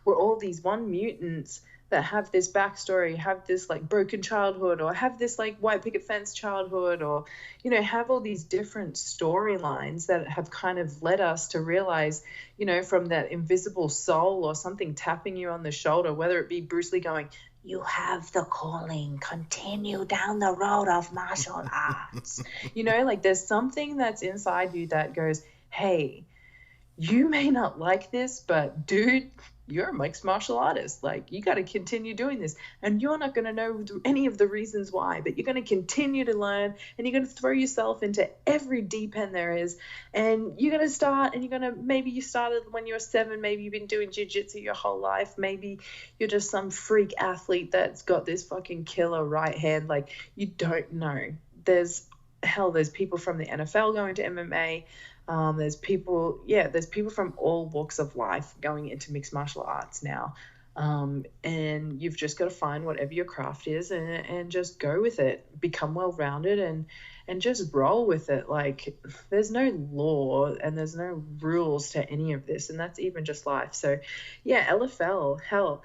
we're all these one mutants that have this backstory, have this like broken childhood, or have this like white picket fence childhood, or, have all these different storylines that have kind of led us to realize, from that invisible soul or something tapping you on the shoulder, whether it be Bruce Lee going, "You have the calling, continue down the road of martial arts." Like there's something that's inside you that goes, "Hey, you may not like this, but dude, you're a mixed martial artist. Like, you got to continue doing this. And you're not going to know any of the reasons why, but you're going to continue to learn, and you're going to throw yourself into every deep end there is. And you're going to start, and maybe you started when you were 7, maybe you've been doing jiu-jitsu your whole life. Maybe you're just some freak athlete that's got this fucking killer right hand. Like, you don't know. There's people from the NFL going to MMA. There's people from all walks of life going into mixed martial arts now. And you've just got to find whatever your craft is and just go with it, become well-rounded and just roll with it. Like, there's no law and there's no rules to any of this, and that's even just life. So yeah, LFL, hell,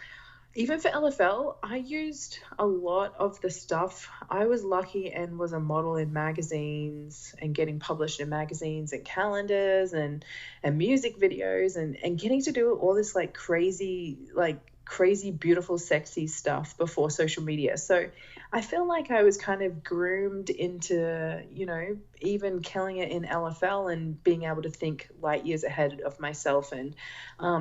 even for LFL, I used a lot of the stuff. I was lucky and was a model in magazines and getting published in magazines and calendars and music videos and getting to do all this like crazy, beautiful, sexy stuff before social media. So I feel like I was kind of groomed into, even killing it in LFL and being able to think light years ahead of myself. And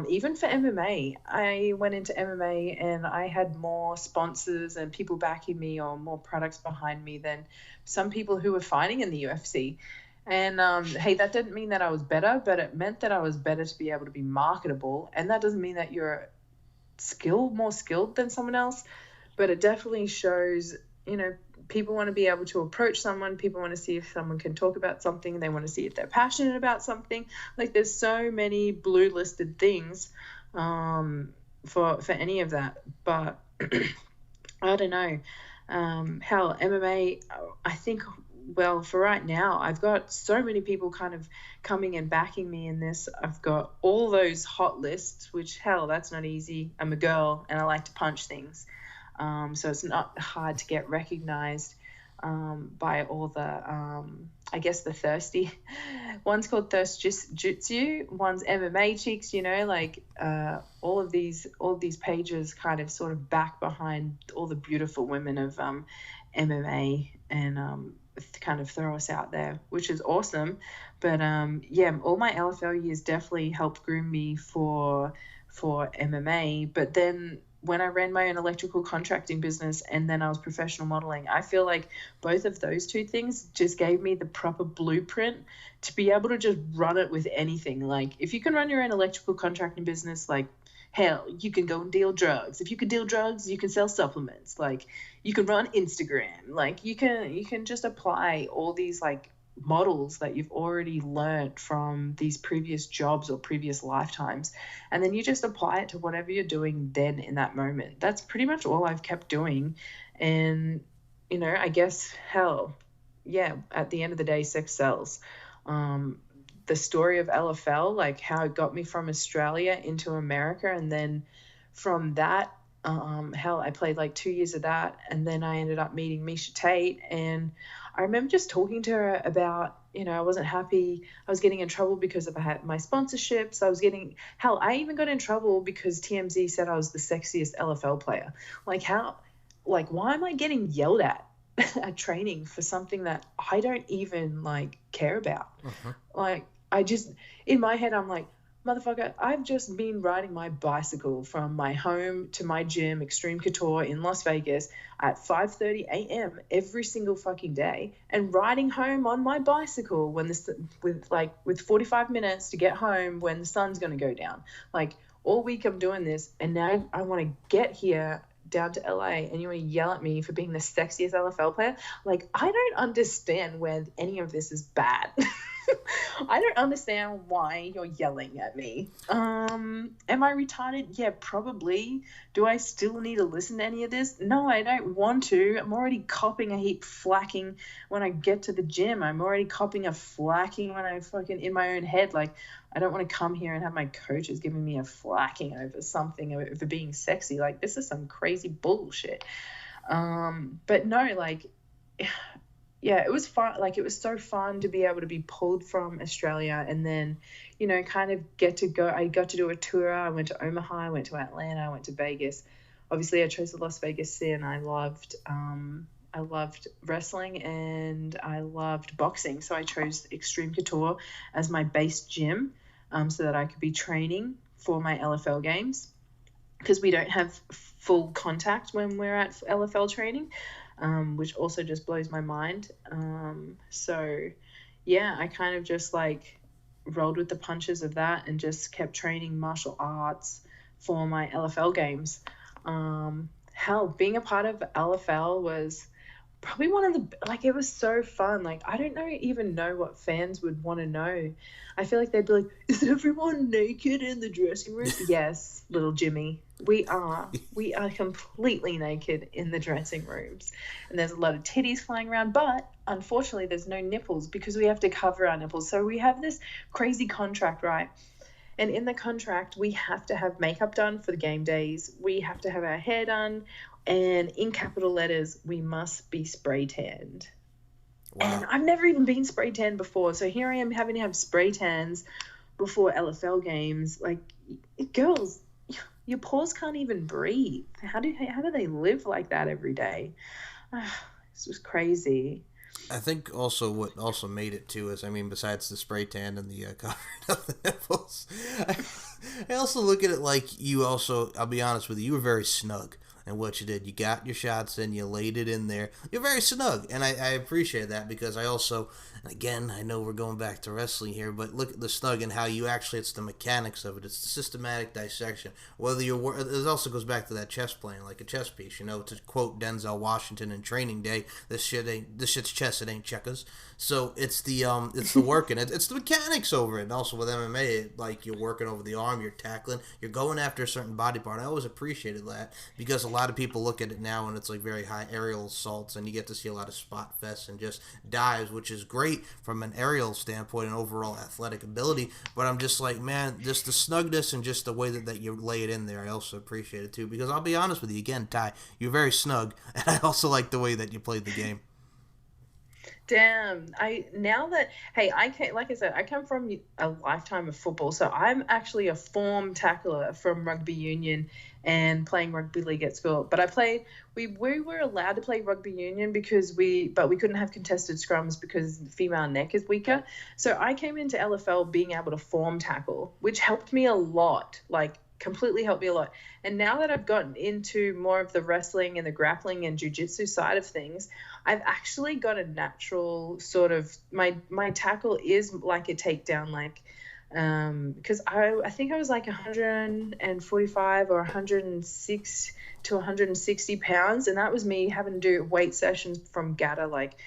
even for MMA, I went into MMA and I had more sponsors and people backing me or more products behind me than some people who were fighting in the UFC. And hey, that didn't mean that I was better, but it meant that I was better to be able to be marketable. And that doesn't mean that you're more skilled than someone else, but it definitely shows, people want to be able to approach someone. People want to see if someone can talk about something. They want to see if they're passionate about something. Like, there's so many blue listed things for any of that. But I don't know. Hell, MMA, I think, well, for right now, I've got so many people kind of coming and backing me in this. I've got all those hot lists, which, hell, that's not easy. I'm a girl and I like to punch things. So it's not hard to get recognized by all the, I guess, the thirsty. One's called Thirst Jutsu, one's MMA Chicks, all of these pages kind of sort of back behind all the beautiful women of MMA and kind of throw us out there, which is awesome. But all my LFL years definitely helped groom me for MMA. But then when I ran my own electrical contracting business and then I was professional modeling, I feel like both of those two things just gave me the proper blueprint to be able to just run it with anything. Like, if you can run your own electrical contracting business, like, hell, you can go and deal drugs. If you can deal drugs, you can sell supplements. Like, you can run Instagram. Like, you can just apply all these like models that you've already learned from these previous jobs or previous lifetimes, and then you just apply it to whatever you're doing then in that moment. That's pretty much all I've kept doing. And I guess, hell, yeah, at the end of the day, sex sells. The story of LFL, like how it got me from Australia into America, and then from that, hell, I played like 2 years of that, and then I ended up meeting Misha Tate. And I remember just talking to her about, I wasn't happy. I was getting in trouble because I had my sponsorships. I even got in trouble because TMZ said I was the sexiest LFL player. Why am I getting yelled at at training for something that I don't even care about? I just, in my head, I'm like, motherfucker, I've just been riding my bicycle from my home to my gym, Extreme Couture in Las Vegas, at 5:30 a.m. every single fucking day, and riding home on my bicycle with 45 minutes to get home when the sun's going to go down. Like, all week I'm doing this, and now I want to get here down to LA and you want to yell at me for being the sexiest LFL player? Like, I don't understand where any of this is bad. I don't understand why you're yelling at me. Am I retarded? Yeah, probably. Do I still need to listen to any of this? No, I don't want to. I'm already copping a heap flacking when I get to the gym. I'm already copping a flacking when I fucking in my own head. Like, I don't want to come here and have my coaches giving me a flacking over something, over being sexy. Like, this is some crazy bullshit. But no, yeah, it was fun. Like, it was so fun to be able to be pulled from Australia and then, kind of get to go. I got to do a tour. I went to Omaha, I went to Atlanta, I went to Vegas. Obviously, I chose the Las Vegas scene. I loved wrestling and I loved boxing. So I chose Extreme Couture as my base gym, so that I could be training for my LFL games, because we don't have full contact when we're at LFL training. Which also just blows my mind. So yeah, I kind of just rolled with the punches of that and just kept training martial arts for my LFL games. Hell, being a part of LFL was probably one of the, like, it was so fun. Like, I don't even know what fans would want to know. I feel like they'd be like, is everyone naked in the dressing room? Yes, little Jimmy, we are completely naked in the dressing rooms, and there's a lot of titties flying around, but unfortunately there's no nipples because we have to cover our nipples. So we have this crazy contract, right? And in the contract, we have to have makeup done for the game days. We have to have our hair done. And in capital letters, we must be spray tanned. Wow. And I've never even been spray tanned before. So here I am having to have spray tans before LFL games. Like, girls, your pores can't even breathe. How do they live like that every day? This was crazy. I think also what also made it too is, I mean, besides the spray tan and the covering of the nipples, I also look at it like you also, I'll be honest with you, you were very snug in what you did. You got your shots in, you laid it in there. You're very snug, and I appreciate that because I also, again, I know we're going back to wrestling here, but look at the snug and how you actually, it's the mechanics of it. It's the systematic dissection. Whether you're, it also goes back to that chess playing, like a chess piece, you know, to quote Denzel Washington in Training Day, this shit's chess, it ain't checkers. So it's the working, it's the mechanics over it. And also with MMA, like, you're working over the arm, you're tackling, you're going after a certain body part. I always appreciated that because a lot of people look at it now and it's like very high aerial assaults, and you get to see a lot of spot fests and just dives, which is great from an aerial standpoint and overall athletic ability. But I'm just like, man, just the snugness and just the way that you lay it in there, I also appreciate it too. Because I'll be honest with you, again, Ty, you're very snug, and I also like the way that you played the game. Damn, like I said, I come from a lifetime of football, so I'm actually a form tackler from rugby union and playing rugby league at school. But we were allowed to play rugby union but we couldn't have contested scrums because the female neck is weaker. So I came into LFL being able to form tackle, which helped me a lot, like completely helped me a lot. And now that I've gotten into more of the wrestling and the grappling and jiu-jitsu side of things, I've actually got a natural sort of, my tackle is like a takedown, like, because I think I was like 145 or 106 to 160 pounds, and that was me having to do weight sessions from GATA like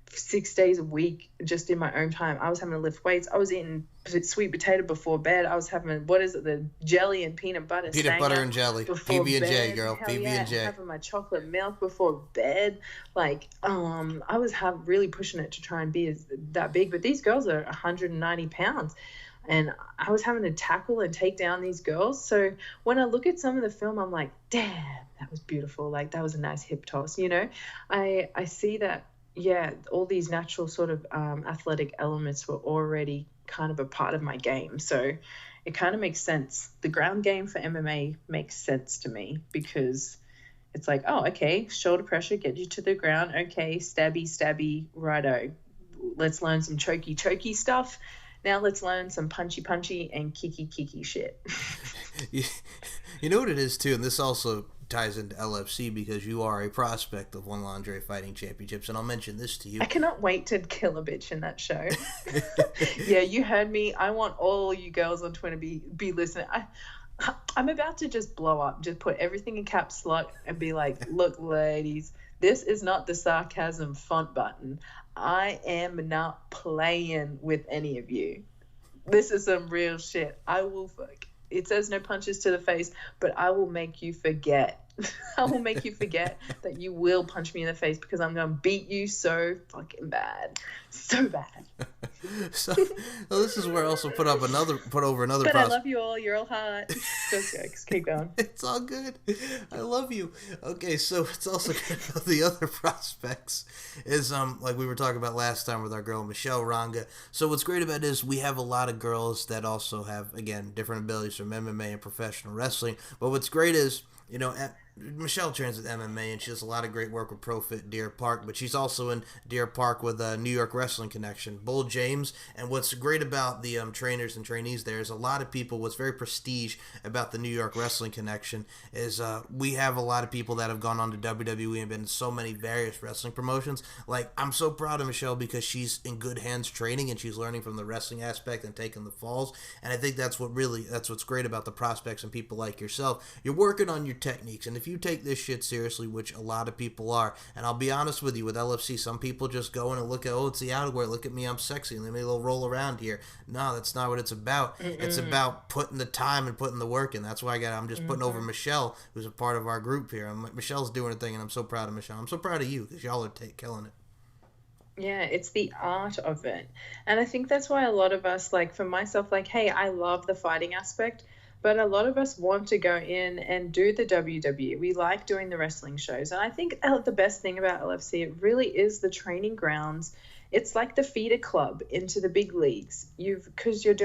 6 days a week just in my own time. I was having to lift weights. I was eating sweet potato before bed. I was having, what is it, the jelly and peanut butter and jelly, PB&J, girl. PB&J. Having my chocolate milk before bed. Like, I was really pushing it to try and be that big, but these girls are 190 pounds. And I was having to tackle and take down these girls. So when I look at some of the film, I'm like, damn, that was beautiful. Like, that was a nice hip toss, you know? I see that, yeah, all these natural sort of athletic elements were already kind of a part of my game. So it kind of makes sense. The ground game for MMA makes sense to me because it's like, oh, okay, shoulder pressure, get you to the ground. Okay, stabby, righto. Let's learn some chokey stuff. Now let's learn some punchy and kicky shit. You know what it is too, and this also ties into LFC because you are a prospect of One Laundry Fighting Championships, and I'll mention this to you. I cannot wait to kill a bitch in that show. Yeah, you heard me. I want all you girls on Twitter be listening. I'm about to just blow up, just put everything in caps lock and be like, look, ladies, this is not the sarcasm font button. I am not playing with any of you. This is some real shit. It says no punches to the face, but I will make you forget. I will make you forget that you will punch me in the face because I'm going to beat you so fucking bad. So bad. So this is where I also put over another. But I love you all. You're all hot. Just keep going. It's all good. I love you. Okay, so it's also good about the other prospects is like we were talking about last time with our girl Michelle Ranga. So what's great about it is we have a lot of girls that also have, again, different abilities from MMA and professional wrestling. But what's great is, you know, Michelle trains with MMA and she does a lot of great work with ProFit Deer Park, but she's also in Deer Park with a New York Wrestling Connection, Bull James. And what's great about the trainers and trainees there is a lot of people, what's very prestige about the New York Wrestling Connection is we have a lot of people that have gone on to WWE and been in so many various wrestling promotions. Like, I'm so proud of Michelle because she's in good hands training and she's learning from the wrestling aspect and taking the falls. And I think that's what's great about the prospects and people like yourself. You're working on your techniques, and if if you take this shit seriously, which a lot of people are, and I'll be honest with you, with LFC, some people just go in and look at, oh, it's the outerwear, look at me, I'm sexy, let me a little roll around here. No, that's not what it's about. It's about putting the time and putting the work in. That's why I'm just putting over Michelle, who's a part of our group here. Michelle's doing a thing, and I'm so proud of Michelle. I'm so proud of you, because y'all are killing it. Yeah, it's the art of it. And I think that's why a lot of us, like for myself, like, hey, I love the fighting aspect, but a lot of us want to go in and do the WWE. We like doing the wrestling shows. And I think the best thing about LFC, it really is the training grounds. It's like the feeder club into the big leagues. Because you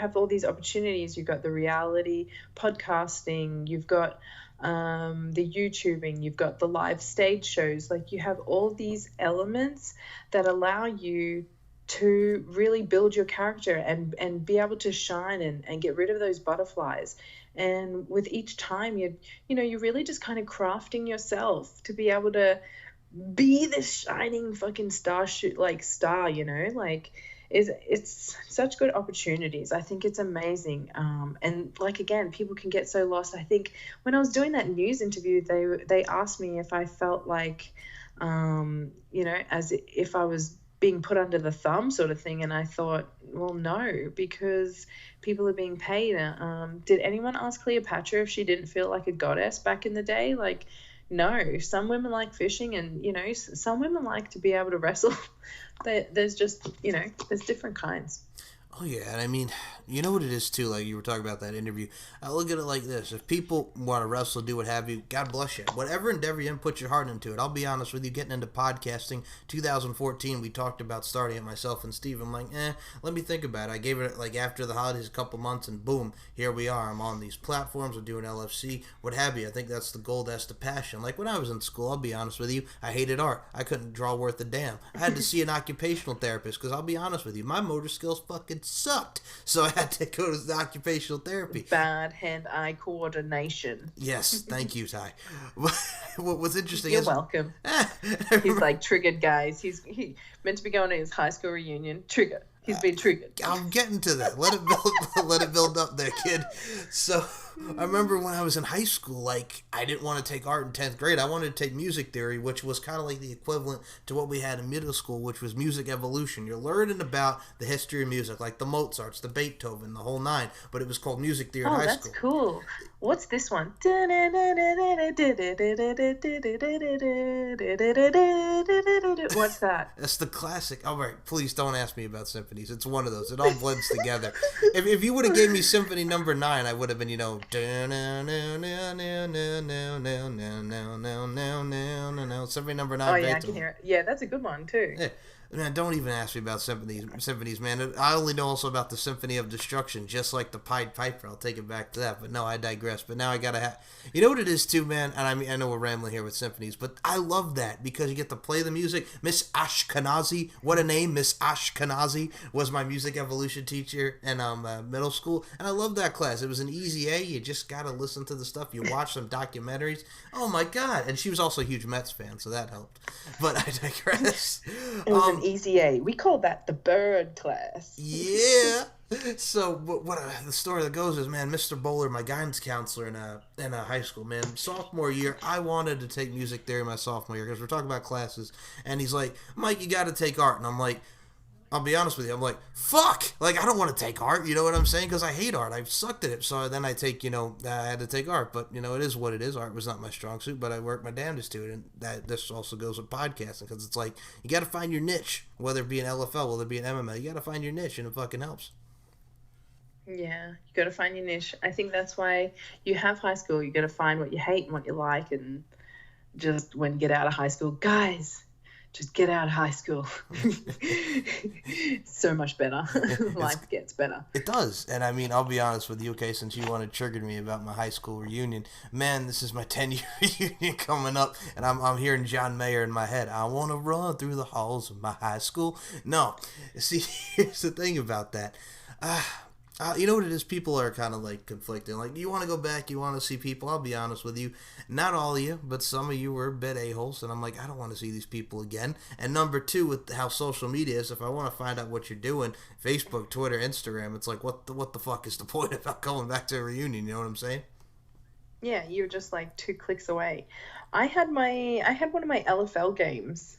have all these opportunities. You've got the reality podcasting, you've got the YouTubing, you've got the live stage shows. Like you have all these elements that allow you to really build your character and be able to shine and get rid of those butterflies. And with each time you're really just kind of crafting yourself to be able to be this shining fucking star, it's such good opportunities. I think it's amazing. And like, again, people can get so lost. I think when I was doing that news interview, they asked me if I felt like, as if I was being put under the thumb sort of thing. And I thought, well, no, because people are being paid. Did anyone ask Cleopatra if she didn't feel like a goddess back in the day? Like, no, some women like fishing and, some women like to be able to wrestle. There's just, there's different kinds. Oh, yeah, and I mean, you know what it is, too, like you were talking about that interview. I look at it like this. If people want to wrestle, do what have you, God bless you. Whatever endeavor you're in, put your heart into it. I'll be honest with you, getting into podcasting, 2014, we talked about starting it, myself and Steve. I'm like, let me think about it. I gave it, like, after the holidays, a couple months, and boom, here we are. I'm on these platforms, I'm doing LFC, what have you. I think that's the goal, that's the passion. Like, when I was in school, I'll be honest with you, I hated art. I couldn't draw worth a damn. I had to see an occupational therapist, because I'll be honest with you, my motor skills fucking sucked. So I had to go to the occupational therapy. Bad hand-eye coordination. Yes, thank you, Ty. What was interesting You're welcome. He's like triggered, guys. He meant to be going to his high school reunion. Trigger. He's been triggered. I'm getting to that. Let it build up there, kid. So I remember when I was in high school, like, I didn't want to take art in 10th grade. I wanted to take music theory, which was kind of like the equivalent to what we had in middle school, which was music evolution. You're learning about the history of music, like the Mozarts, the Beethoven, the whole nine, but it was called music theory in high school. Oh, that's cool. What's this one? What's that? That's the classic. All right, please don't ask me about symphonies. It's one of those. It all blends together. If you would have gave me Symphony Number 9, I would have been, Symphony Number 9. Oh, yeah, I can hear it. Yeah, that's a good one, too. Yeah. Man, don't even ask me about symphonies, man. I only know also about the Symphony of Destruction, just like the Pied Piper. I'll take it back to that, but no, I digress. But now I gotta have... You know what it is, too, man? And I know we're rambling here with symphonies, but I love that because you get to play the music. Miss Ashkenazi, what a name. Miss Ashkenazi was my music evolution teacher in middle school, and I love that class. It was an easy A. You just gotta listen to the stuff. You watch some documentaries. Oh, my God. And she was also a huge Mets fan, so that helped. But I digress. It was an easy A. We call that the bird class. Yeah. So what the story that goes is, man, Mr. Bowler, my guidance counselor in high school, man, sophomore year, I wanted to take music theory my sophomore year because we're talking about classes, and he's like, Mike, you got to take art, and I'm like, I'll be honest with you, I'm like, fuck, like, I don't want to take art, you know what I'm saying, because I hate art, I've sucked at it, so then I take, I had to take art, but, it is what it is, art was not my strong suit, but I worked my damnedest to it, and this also goes with podcasting, because it's like, you got to find your niche, whether it be an LFL, whether it be an MMA, you got to find your niche, and it fucking helps. Yeah, you got to find your niche. I think that's why you have high school, you got to find what you hate and what you like, and just when you get out of high school, guys, just get out of high school. So much better. Life gets better. It does. And I mean, I'll be honest with you, okay, since you want to trigger me about my high school reunion, man, this is my 10-year reunion coming up, and I'm hearing John Mayer in my head. I want to run through the halls of my high school. No. See, here's the thing about that. You know what it is? People are kind of like conflicting. Like, do you want to go back? You want to see people? I'll be honest with you. Not all of you, but some of you were a bit a-holes. And I'm like, I don't want to see these people again. And number two, with how social media is, if I want to find out what you're doing, Facebook, Twitter, Instagram, it's like, what the fuck is the point about going back to a reunion? You know what I'm saying? Yeah, you were just like 2 clicks away. I had one of my LFL games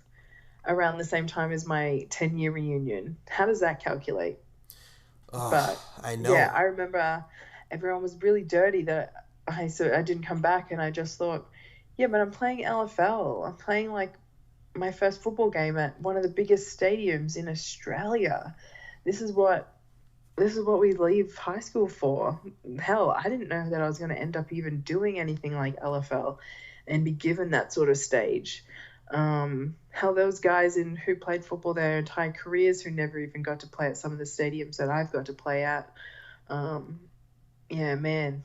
around the same time as my 10-year reunion. How does that calculate? Oh, But I yeah, know. I remember everyone was really dirty that I didn't come back, and I just thought, yeah, but I'm playing LFL. I'm playing like my first football game at one of the biggest stadiums in Australia. This is what this is what we leave high school for. Hell, I didn't know that I was going to end up even doing anything like LFL and be given that sort of stage. Hell, those guys who played football their entire careers who never even got to play at some of the stadiums that I've got to play at. Um, yeah, man.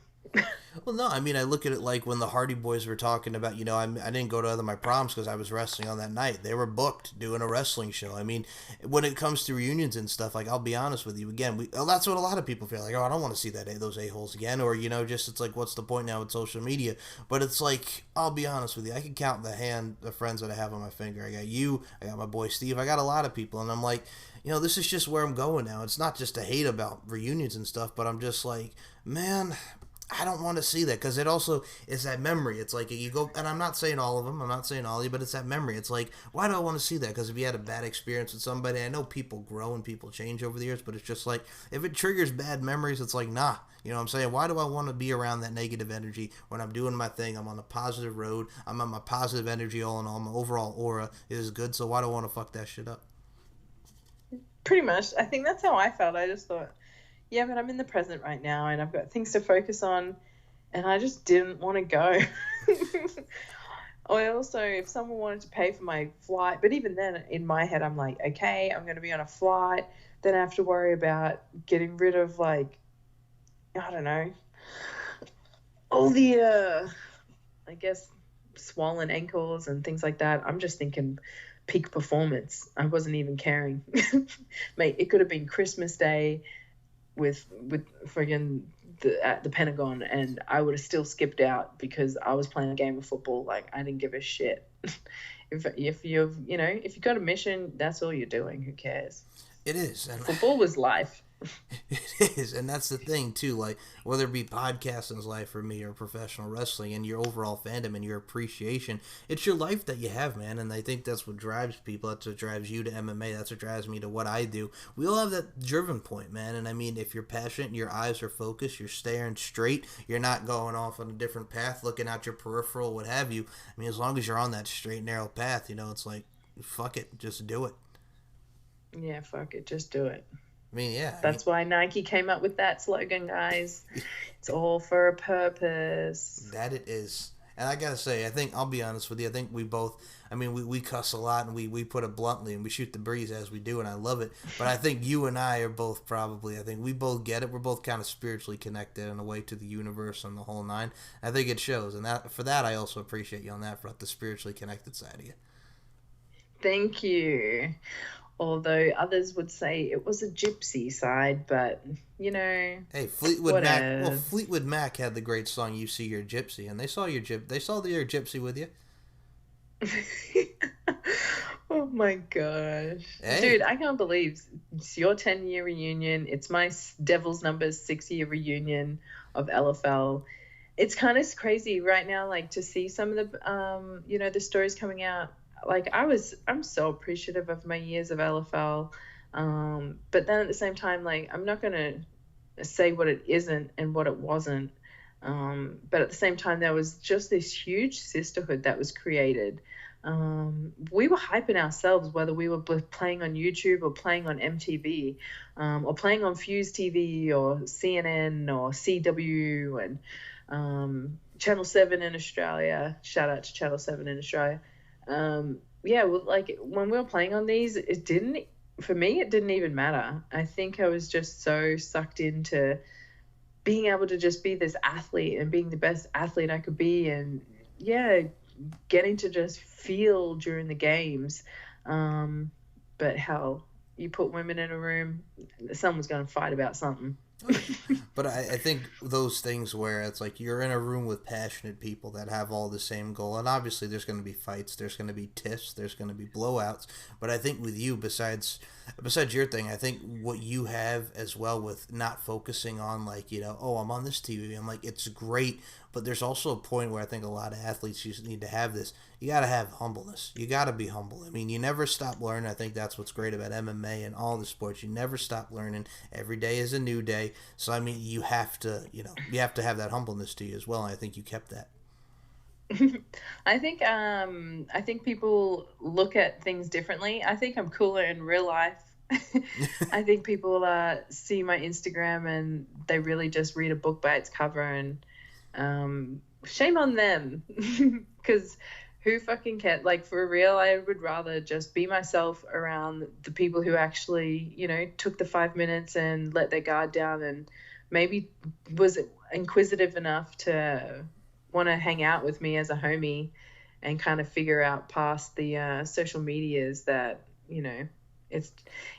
Well, no, I mean, I look at it like when the Hardy Boys were talking about, I didn't go to other my proms because I was wrestling on that night. They were booked doing a wrestling show. I mean, when it comes to reunions and stuff, like, I'll be honest with you, again, that's what a lot of people feel like, oh, I don't want to see those a-holes again, or, just, it's like, what's the point now with social media? But it's like, I'll be honest with you, I can count the friends that I have on my finger. I got you, I got my boy Steve, I got a lot of people, and I'm like, this is just where I'm going now. It's not just to hate about reunions and stuff, but I'm just like, man, I don't want to see that because it also is that memory. It's like you go, and I'm not saying all of them, I'm not saying all of you, but it's that memory. It's like, why do I want to see that? Because if you had a bad experience with somebody, I know people grow and people change over the years, but it's just like, if it triggers bad memories, it's like, nah. You know what I'm saying? Why do I want to be around that negative energy when I'm doing my thing? I'm on a positive road. I'm on my positive energy all in all. My overall aura is good, so why do I want to fuck that shit up? Pretty much. I think that's how I felt. I just thought, yeah, but I'm in the present right now and I've got things to focus on, and I just didn't want to go. I also, if someone wanted to pay for my flight, but even then in my head, I'm like, okay, I'm going to be on a flight. Then I have to worry about getting rid of, like, I don't know, all the, I guess, swollen ankles and things like that. I'm just thinking peak performance. I wasn't even caring. Mate, it could have been Christmas Day with friggin' at the Pentagon, and I would have still skipped out because I was playing a game of football. Like, I didn't give a shit. If you've got a mission, that's all you're doing. Who cares? It is, and Football was life. it is, and that's the thing too. Like whether it be podcasting's life for me or professional wrestling, and your overall fandom and your appreciation, it's your life that you have, man. And I think that's what drives people. That's what drives you to MMA. That's what drives me to what I do. We all have that driven point, man. And I mean, if you're passionate, your eyes are focused, you're staring straight, you're not going off on a different path, looking out your peripheral, what have you. I mean, as long as you're on that straight narrow path, it's like, fuck it, just do it. Yeah, fuck it, just do it. I mean, yeah. That's why Nike came up with that slogan, guys. It's all for a purpose. That it is. And I gotta say, I think, I'll be honest with you, I think we both, I mean, we cuss a lot and we put it bluntly and we shoot the breeze as we do, and I love it. But I think you and I are both probably, I think we both get it. We're both kind of spiritually connected in a way to the universe and the whole nine. I think it shows. And for that, I also appreciate you on that front, the spiritually connected side of you. Thank you. Although others would say it was a gypsy side, but Hey, Fleetwood what Mac. Well, else? Fleetwood Mac had the great song "You See Your Gypsy," and they saw your gypsy with you. Oh my gosh. Hey, Dude, I can't believe it's your 10-year reunion. It's my Devil's Numbers 6-year reunion of LFL. It's kind of crazy right now, like, to see some of the stories coming out. Like, I'm so appreciative of my years of LFL. But then at the same time, like, I'm not going to say what it isn't and what it wasn't. But at the same time, there was just this huge sisterhood that was created. We were hyping ourselves, whether we were playing on YouTube or playing on MTV, or playing on Fuse TV or CNN or CW and Channel 7 in Australia. Shout out to Channel 7 in Australia. Yeah, well, like, when we were playing on these, for me, it didn't even matter. I think I was just so sucked into being able to just be this athlete and being the best athlete I could be, and yeah, getting to just feel during the games. But hell, you put women in a room, someone's going to fight about something. But I think those things where it's like you're in a room with passionate people that have all the same goal, and obviously there's going to be fights, there's going to be tiffs, there's going to be blowouts. But I think with you, besides your thing, I think what you have as well with not focusing on like oh, I'm on this TV, I'm like it's great, but there's also a point where I think a lot of athletes just need to have this. You got to have humbleness. You got to be humble. I mean, you never stop learning. I think that's what's great about MMA and all the sports. You never stop learning. Every day is a new day. So I mean, you have to, you have to have that humbleness to you as well. And I think you kept that. I think people look at things differently. I think I'm cooler in real life. I think people see my Instagram and they really just read a book by its cover, and shame on them, because who fucking cares? Like, for real, I would rather just be myself around the people who actually, took the 5 minutes and let their guard down and maybe was inquisitive enough to want to hang out with me as a homie and kind of figure out past the social medias that,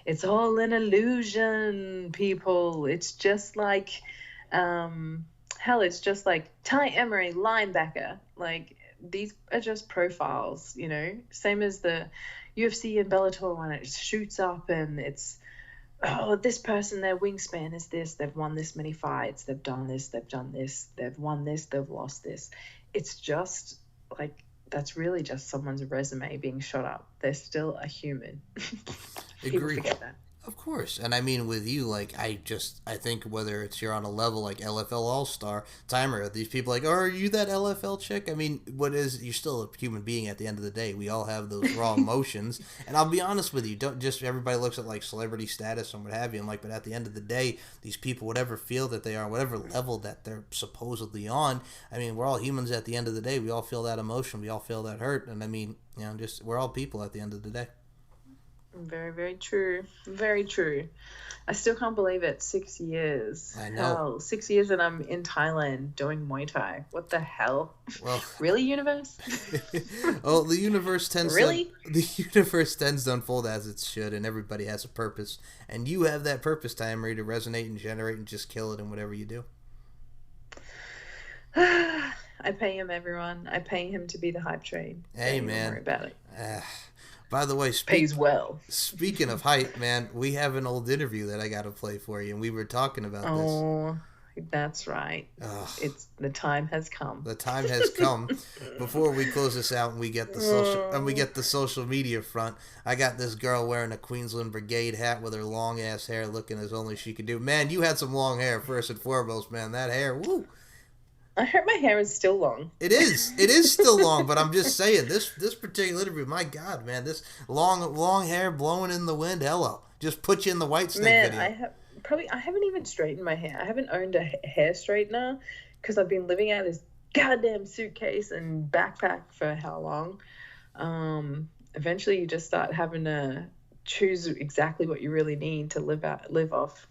it's all an illusion, people. It's just like, it's just like Ty Emery, linebacker. Like, these are just profiles, same as the UFC and Bellator when it shoots up and it's, oh, this person, their wingspan is this, they've won this many fights, they've done this, they've won this, they've lost this. It's just like, that's really just someone's resume being shot up. They're still a human. People forget that. Of course. And I mean, with you, like, I think whether it's you're on a level like LFL All-Star, Timer, these people like, oh, are you that LFL chick? I mean, you're still a human being at the end of the day. We all have those raw emotions. And I'll be honest with you, don't just, everybody looks at like celebrity status and what have you. And like, but at the end of the day, these people, whatever field that they are, whatever level that they're supposedly on, I mean, we're all humans at the end of the day. We all feel that emotion. We all feel that hurt. And I mean, we're all people at the end of the day. Very, very true. Very true. I still can't believe it. 6 years. I know. Hell, 6 years and I'm in Thailand doing Muay Thai. What the hell? Well, really, universe? Oh, the universe tends to unfold as it should, and everybody has a purpose. And you have that purpose, Emery, to resonate and generate and just kill it in whatever you do. I pay him, everyone. I pay him to be the hype train. Hey, don't man. Don't worry about it. By the way, pays well. Speaking of hype, man, we have an old interview that I got to play for you, and we were talking about this. Oh, that's right. The time has come. The time has come. Before we close this out and we get the social media front, I got this girl wearing a Queensland Brigade hat with her long ass hair, looking as only she could do. Man, you had some long hair first and foremost, man. That hair, woo. I heard my hair is still long. It is still long, but I'm just saying, this particular interview, my God, man, this long hair blowing in the wind, hello. Just put you in the White Snake video. I haven't even straightened my hair. I haven't owned a hair straightener because I've been living out of this goddamn suitcase and backpack for how long. Eventually you just start having to choose exactly what you really need to live off.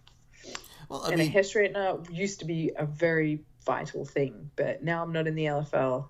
Well, a hair straightener used to be a very vital thing, but now I'm not in the LFL.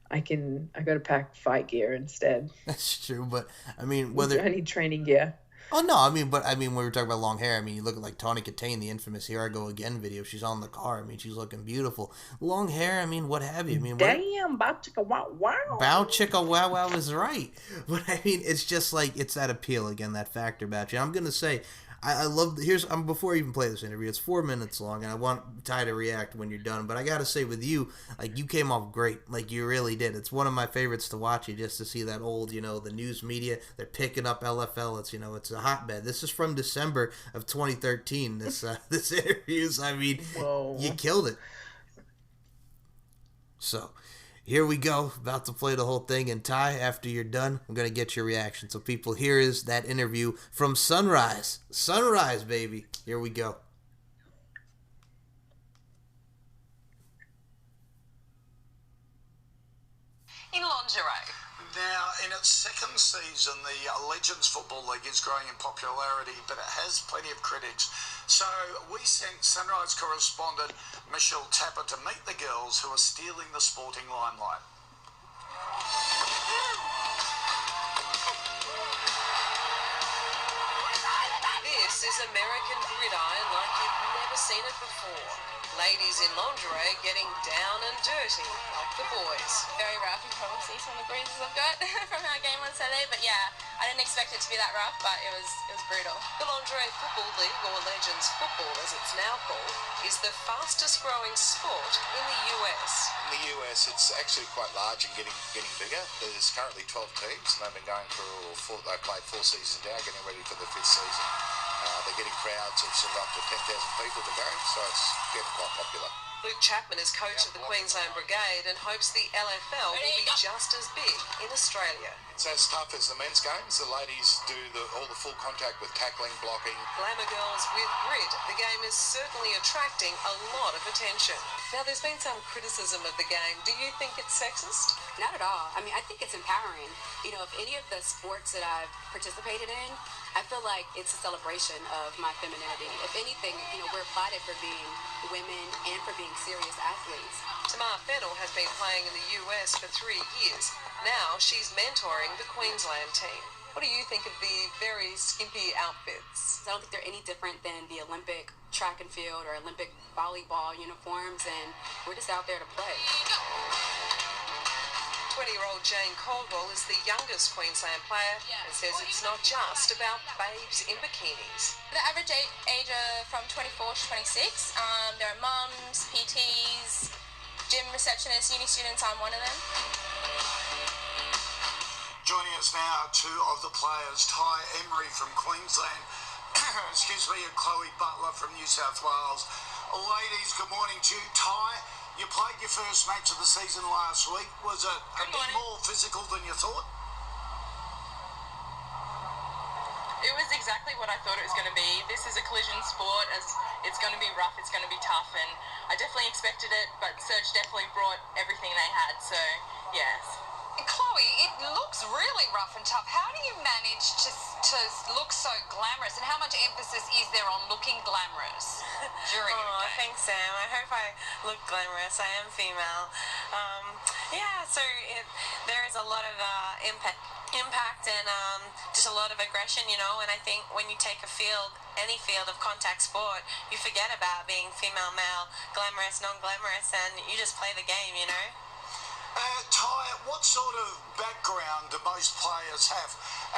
I got to pack fight gear instead. That's true, but I mean, I need training gear. Oh no, I mean, when we were talking about long hair, I mean, you look at like Tawny Katane, the infamous "Here I Go Again" video. She's on the car. I mean, she's looking beautiful. Long hair, I mean, what have you? I mean, damn, bow chicka wow wow. Bow chicka wow wow is right, but I mean, it's just like it's that appeal again, that factor about you. I'm gonna say. I love before I even play this interview, it's 4 minutes long, and I want Ty to react when you're done. But I gotta say, with you, like you came off great, like you really did. It's one of my favorites to watch you, just to see that old, the news media. They're picking up LFL. It's it's a hotbed. This is from December of 2013. This interviews. I mean, whoa. You killed it. So. Here we go, about to play the whole thing, and Ty, after you're done, I'm going to get your reaction. So people, here is that interview from Sunrise. Sunrise, baby. Here we go. In lingerie. Now, in its second season, the Legends Football League is growing in popularity, but it has plenty of critics. So we sent Sunrise correspondent Michelle Tapper to meet the girls who are stealing the sporting limelight. This is American gridiron like you've never seen it before. Ladies in lingerie getting down and dirty like the boys. Very rough. You probably see some of the bruises I've got from our game on Saturday. But yeah, I didn't expect it to be that rough, but it was brutal. The Lingerie Football League, or Legends Football as it's now called, is the fastest growing sport in the US. In the US, it's actually quite large and getting bigger. There's currently 12 teams, and they've been going for they played 4 seasons now, getting ready for the 5th season. They're getting crowds of sort of up to 10,000 people to go, so it's getting quite popular. Luke Chapman is coach of the Queensland Brigade and hopes the LFL will be just as big in Australia. It's as tough as the men's games. The ladies do all the full contact with tackling, blocking. Glamour girls with grit, the game is certainly attracting a lot of attention. Now, there's been some criticism of the game. Do you think it's sexist? Not at all. I mean, I think it's empowering. You know, if any of the sports that I've participated in, I feel like it's a celebration of my femininity. If anything, you know, we're applauded for being women and for being serious athletes. Tamar Fennell has been playing in the US for 3 years. Now she's mentoring the Queensland team. What do you think of the very skimpy outfits? I don't think they're any different than the Olympic track and field or Olympic volleyball uniforms, and we're just out there to play. 20-year-old Jane Caldwell is the youngest Queensland player and says it's not just about babes in bikinis. The average age from 24 to 26. There are mums, PTs, gym receptionists, uni students. I'm one of them. Joining us now, 2 of the players, Ty Emery from Queensland, excuse me, and Chloe Butler from New South Wales. Ladies, good morning to you. Ty, you played your first match of the season last week. Was it a bit more physical than you thought? It was exactly what I thought it was going to be. This is a collision sport. As it's going to be rough, it's going to be tough, and I definitely expected it, but Serge definitely brought everything they had, so yes. Chloe, it looks really rough and tough. How do you manage to look so glamorous, and how much emphasis is there on looking glamorous during your game? Thanks, Sam. I hope I look glamorous. I am female. There is a lot of impact and just a lot of aggression, you know, and I think when you take any field of contact sport, you forget about being female, male, glamorous, non-glamorous, and you just play the game, you know. Ty, what sort of background do most players have?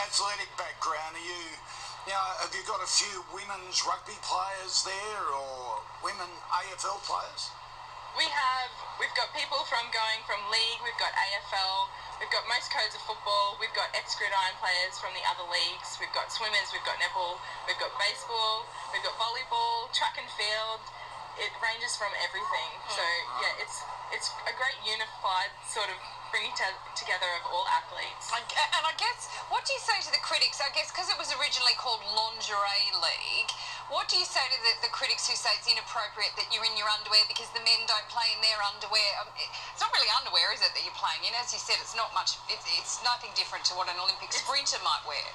Athletic background? Have you got a few women's rugby players there, or women AFL players? We've got people going from league, we've got AFL, we've got most codes of football, we've got ex-gridiron players from the other leagues, we've got swimmers, we've got netball, we've got baseball, we've got volleyball, track and field. It ranges from everything. So yeah, it's a great unified sort of bringing together of all athletes. And I guess, what do you say to the critics? I guess because it was originally called Lingerie League, what do you say to the critics who say it's inappropriate that you're in your underwear because the men don't play in their underwear? It's not really underwear, is it, that you're playing in? As you said, it's not much. It's nothing different to what an Olympic sprinter might wear.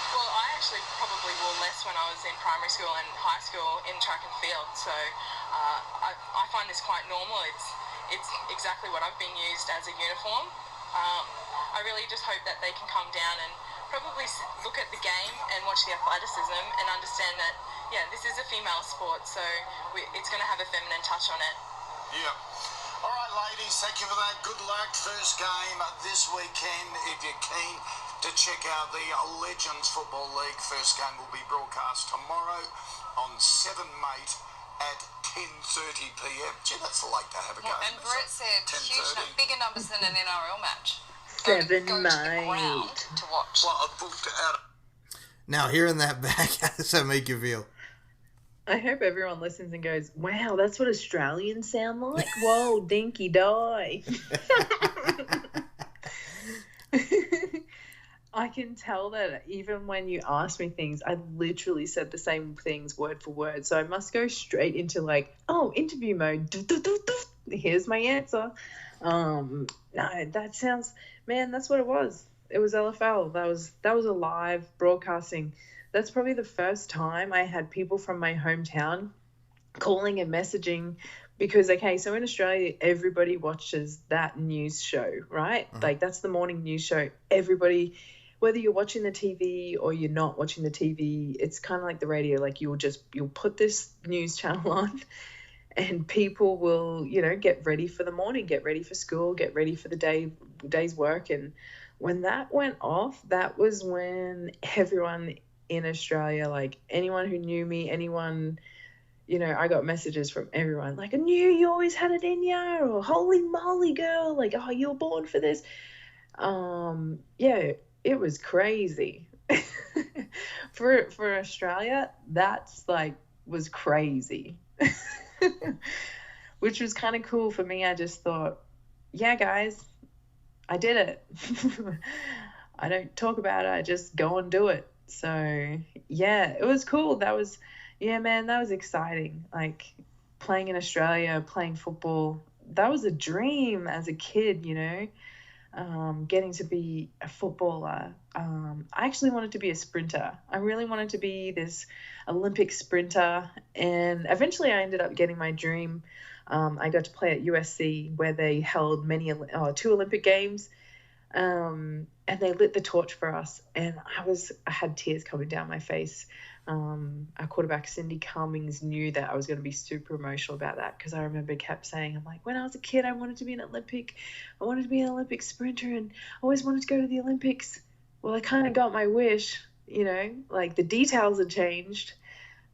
Well, I actually probably wore less when I was in primary school and high school in track and field, so I find this quite normal. It's exactly what I've been used as a uniform. I really just hope that they can come down and probably look at the game and watch the athleticism and understand that, yeah, this is a female sport, so it's going to have a feminine touch on it. Yeah. All right, ladies, thank you for that. Good luck. First game this weekend, if you're keen to check out the Legends Football League. First game will be broadcast tomorrow on 7 Mate at 10:30 p.m. Gee, that's late to have a game. And Brett said huge, bigger numbers than an NRL match. 7 Go to the Mate ground to watch. Well, I booked out. Now, hearing that back, how does that make you feel? I hope everyone listens and goes, wow, that's what Australians sound like? Whoa, dinky die. I can tell that even when you ask me things, I literally said the same things word for word. So I must go straight into interview mode. Here's my answer. No, that sounds, man, that's what it was. It was LFL. That was a live broadcasting. That's probably the first time I had people from my hometown calling and messaging because, okay, so in Australia, everybody watches that news show, right? Like, that's the morning news show. Everybody whether you're watching the TV or you're not watching the TV, it's kind of like the radio. Like you'll put this news channel on, and people will, get ready for the morning, get ready for school, get ready for the day's work. And when that went off, that was when everyone in Australia, like anyone who knew me, anyone, I got messages from everyone like, I knew you always had it in you, or holy moly girl, like, oh, you were born for this. Yeah, it was crazy. For Australia, that's like was crazy. Which was kind of cool for me. I just thought, yeah, guys, I did it. I don't talk about it, I just go and do it. So yeah, it was cool. That was exciting. Like playing in Australia, playing football, that was a dream as a kid, getting to be a footballer. I actually wanted to be a sprinter. I really wanted to be this Olympic sprinter, and eventually I ended up getting my dream. I got to play at USC, where they held 2 Olympic Games, and they lit the torch for us, and I had tears coming down my face. Our quarterback Cindy Cummings knew that I was going to be super emotional about that, because I remember kept saying, I'm like, when I was a kid I wanted to be an Olympic sprinter, and I always wanted to go to the Olympics. Well, I kind of got my wish, like the details had changed,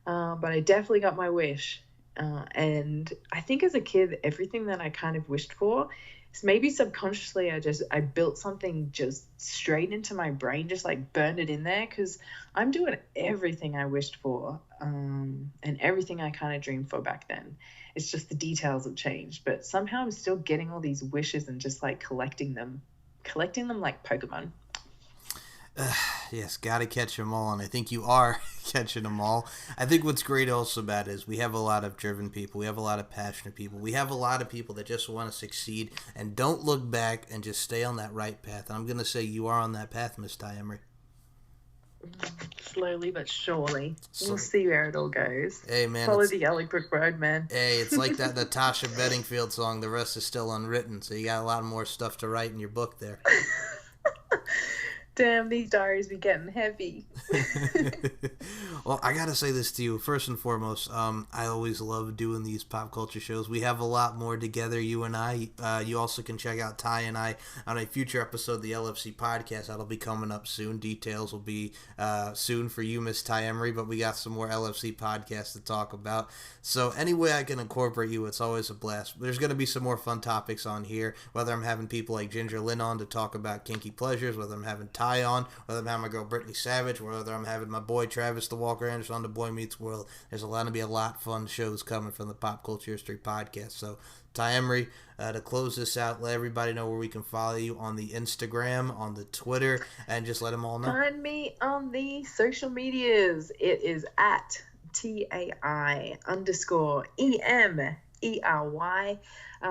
but I definitely got my wish. And I think as a kid, everything that I kind of wished for, maybe subconsciously I built something just straight into my brain, just like burned it in there, because I'm doing everything I wished for, and everything I kind of dreamed for back then. It's just the details have changed, but somehow I'm still getting all these wishes and just like collecting them like Pokemon. Yes, gotta catch them all, and I think you are catching them all. I think what's great also about it is we have a lot of driven people, we have a lot of passionate people, we have a lot of people that just want to succeed and don't look back and just stay on that right path. And I'm gonna say you are on that path, Miss Ty Emery. Slowly but surely. We'll see where it all goes. Hey, man. Follow the yellow brick road, man. Hey, it's like that Natasha Bedingfield song, The Rest is Still Unwritten, so you got a lot more stuff to write in your book there. Damn, these diaries be getting heavy. Well, I gotta say this to you. First and foremost, I always love doing these pop culture shows. We have a lot more together, you and I. You also can check out Ty and I on a future episode of the LFC podcast. That'll be coming up soon. Details will be soon for you, Miss Ty Emery, but we got some more LFC podcasts to talk about. So any way I can incorporate you, it's always a blast. There's going to be some more fun topics on here, whether I'm having people like Ginger Lynn on to talk about kinky pleasures, whether I'm having Ty on, whether I'm having my girl Brittany Savage, whether I'm having my boy Travis the Walker Anderson on the Boy Meets World. There's going to be a lot of fun shows coming from the Pop Culture History Podcast. So, Ty Emery, to close this out, let everybody know where we can follow you on the Instagram, on the Twitter, and just let them all know. Find me on the social medias. It is at TAI_EMERY.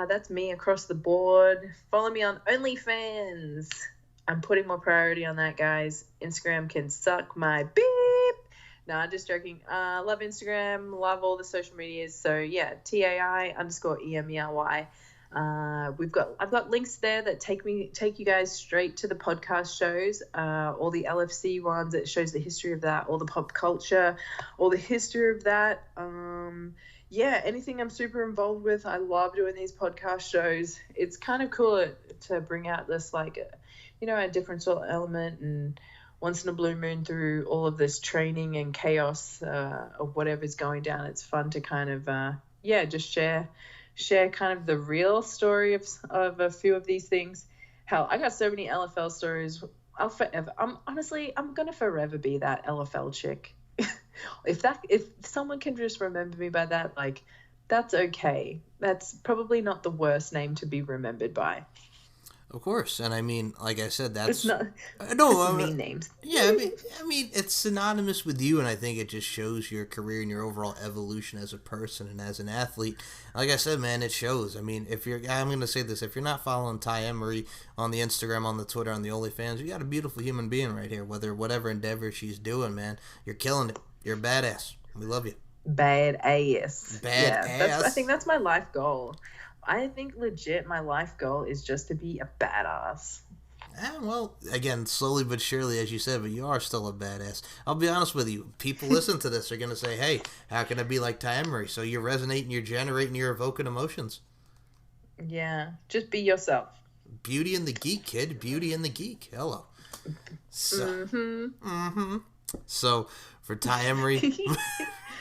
That's me across the board. Follow me on OnlyFans. I'm putting more priority on that, guys. Instagram can suck my beep. No, I'm just joking. Love Instagram. Love all the social medias. So yeah, TAI_EMERY. I've got links there that take you guys straight to the podcast shows, all the LFC ones. It shows the history of that, all the pop culture, all the history of that. Yeah, anything I'm super involved with. I love doing these podcast shows. It's kind of cool to bring out this like, a different sort of element, and once in a blue moon through all of this training and chaos of whatever's going down. It's fun to kind of just share kind of the real story of a few of these things. Hell, I got so many LFL stories. I'm gonna forever be that LFL chick. If someone can just remember me by that, like, that's okay. That's probably not the worst name to be remembered by. Of course, and I mean, like I said, that's it's not. Mean names. Yeah, I mean, it's synonymous with you, and I think it just shows your career and your overall evolution as a person and as an athlete. Like I said, man, it shows. I mean, I'm going to say this: if you're not following Ty Emery on the Instagram, on the Twitter, on the OnlyFans, you got a beautiful human being right here. Whatever endeavor she's doing, man, you're killing it. You're a badass. We love you. Badass. Badass. I think that's my life goal. I think legit my life goal is just to be a badass. Well, again, slowly but surely, as you said, but you are still a badass. I'll be honest with you. People listen to this are going to say, hey, how can I be like Ty Emery? So you're resonating, you're generating, you're evoking emotions. Yeah, just be yourself. Beauty and the Geek, kid. Beauty and the Geek. Hello. So, So, for Ty Emery...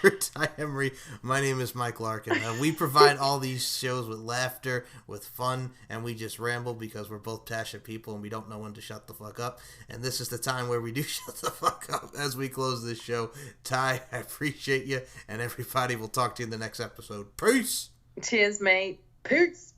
For Ty Emery, my name is Mike Larkin. We provide all these shows with laughter, with fun, and we just ramble because we're both passionate people and we don't know when to shut the fuck up. And this is the time where we do shut the fuck up as we close this show. Ty, I appreciate you, and everybody will talk to you in the next episode. Peace! Cheers, mate. Peace!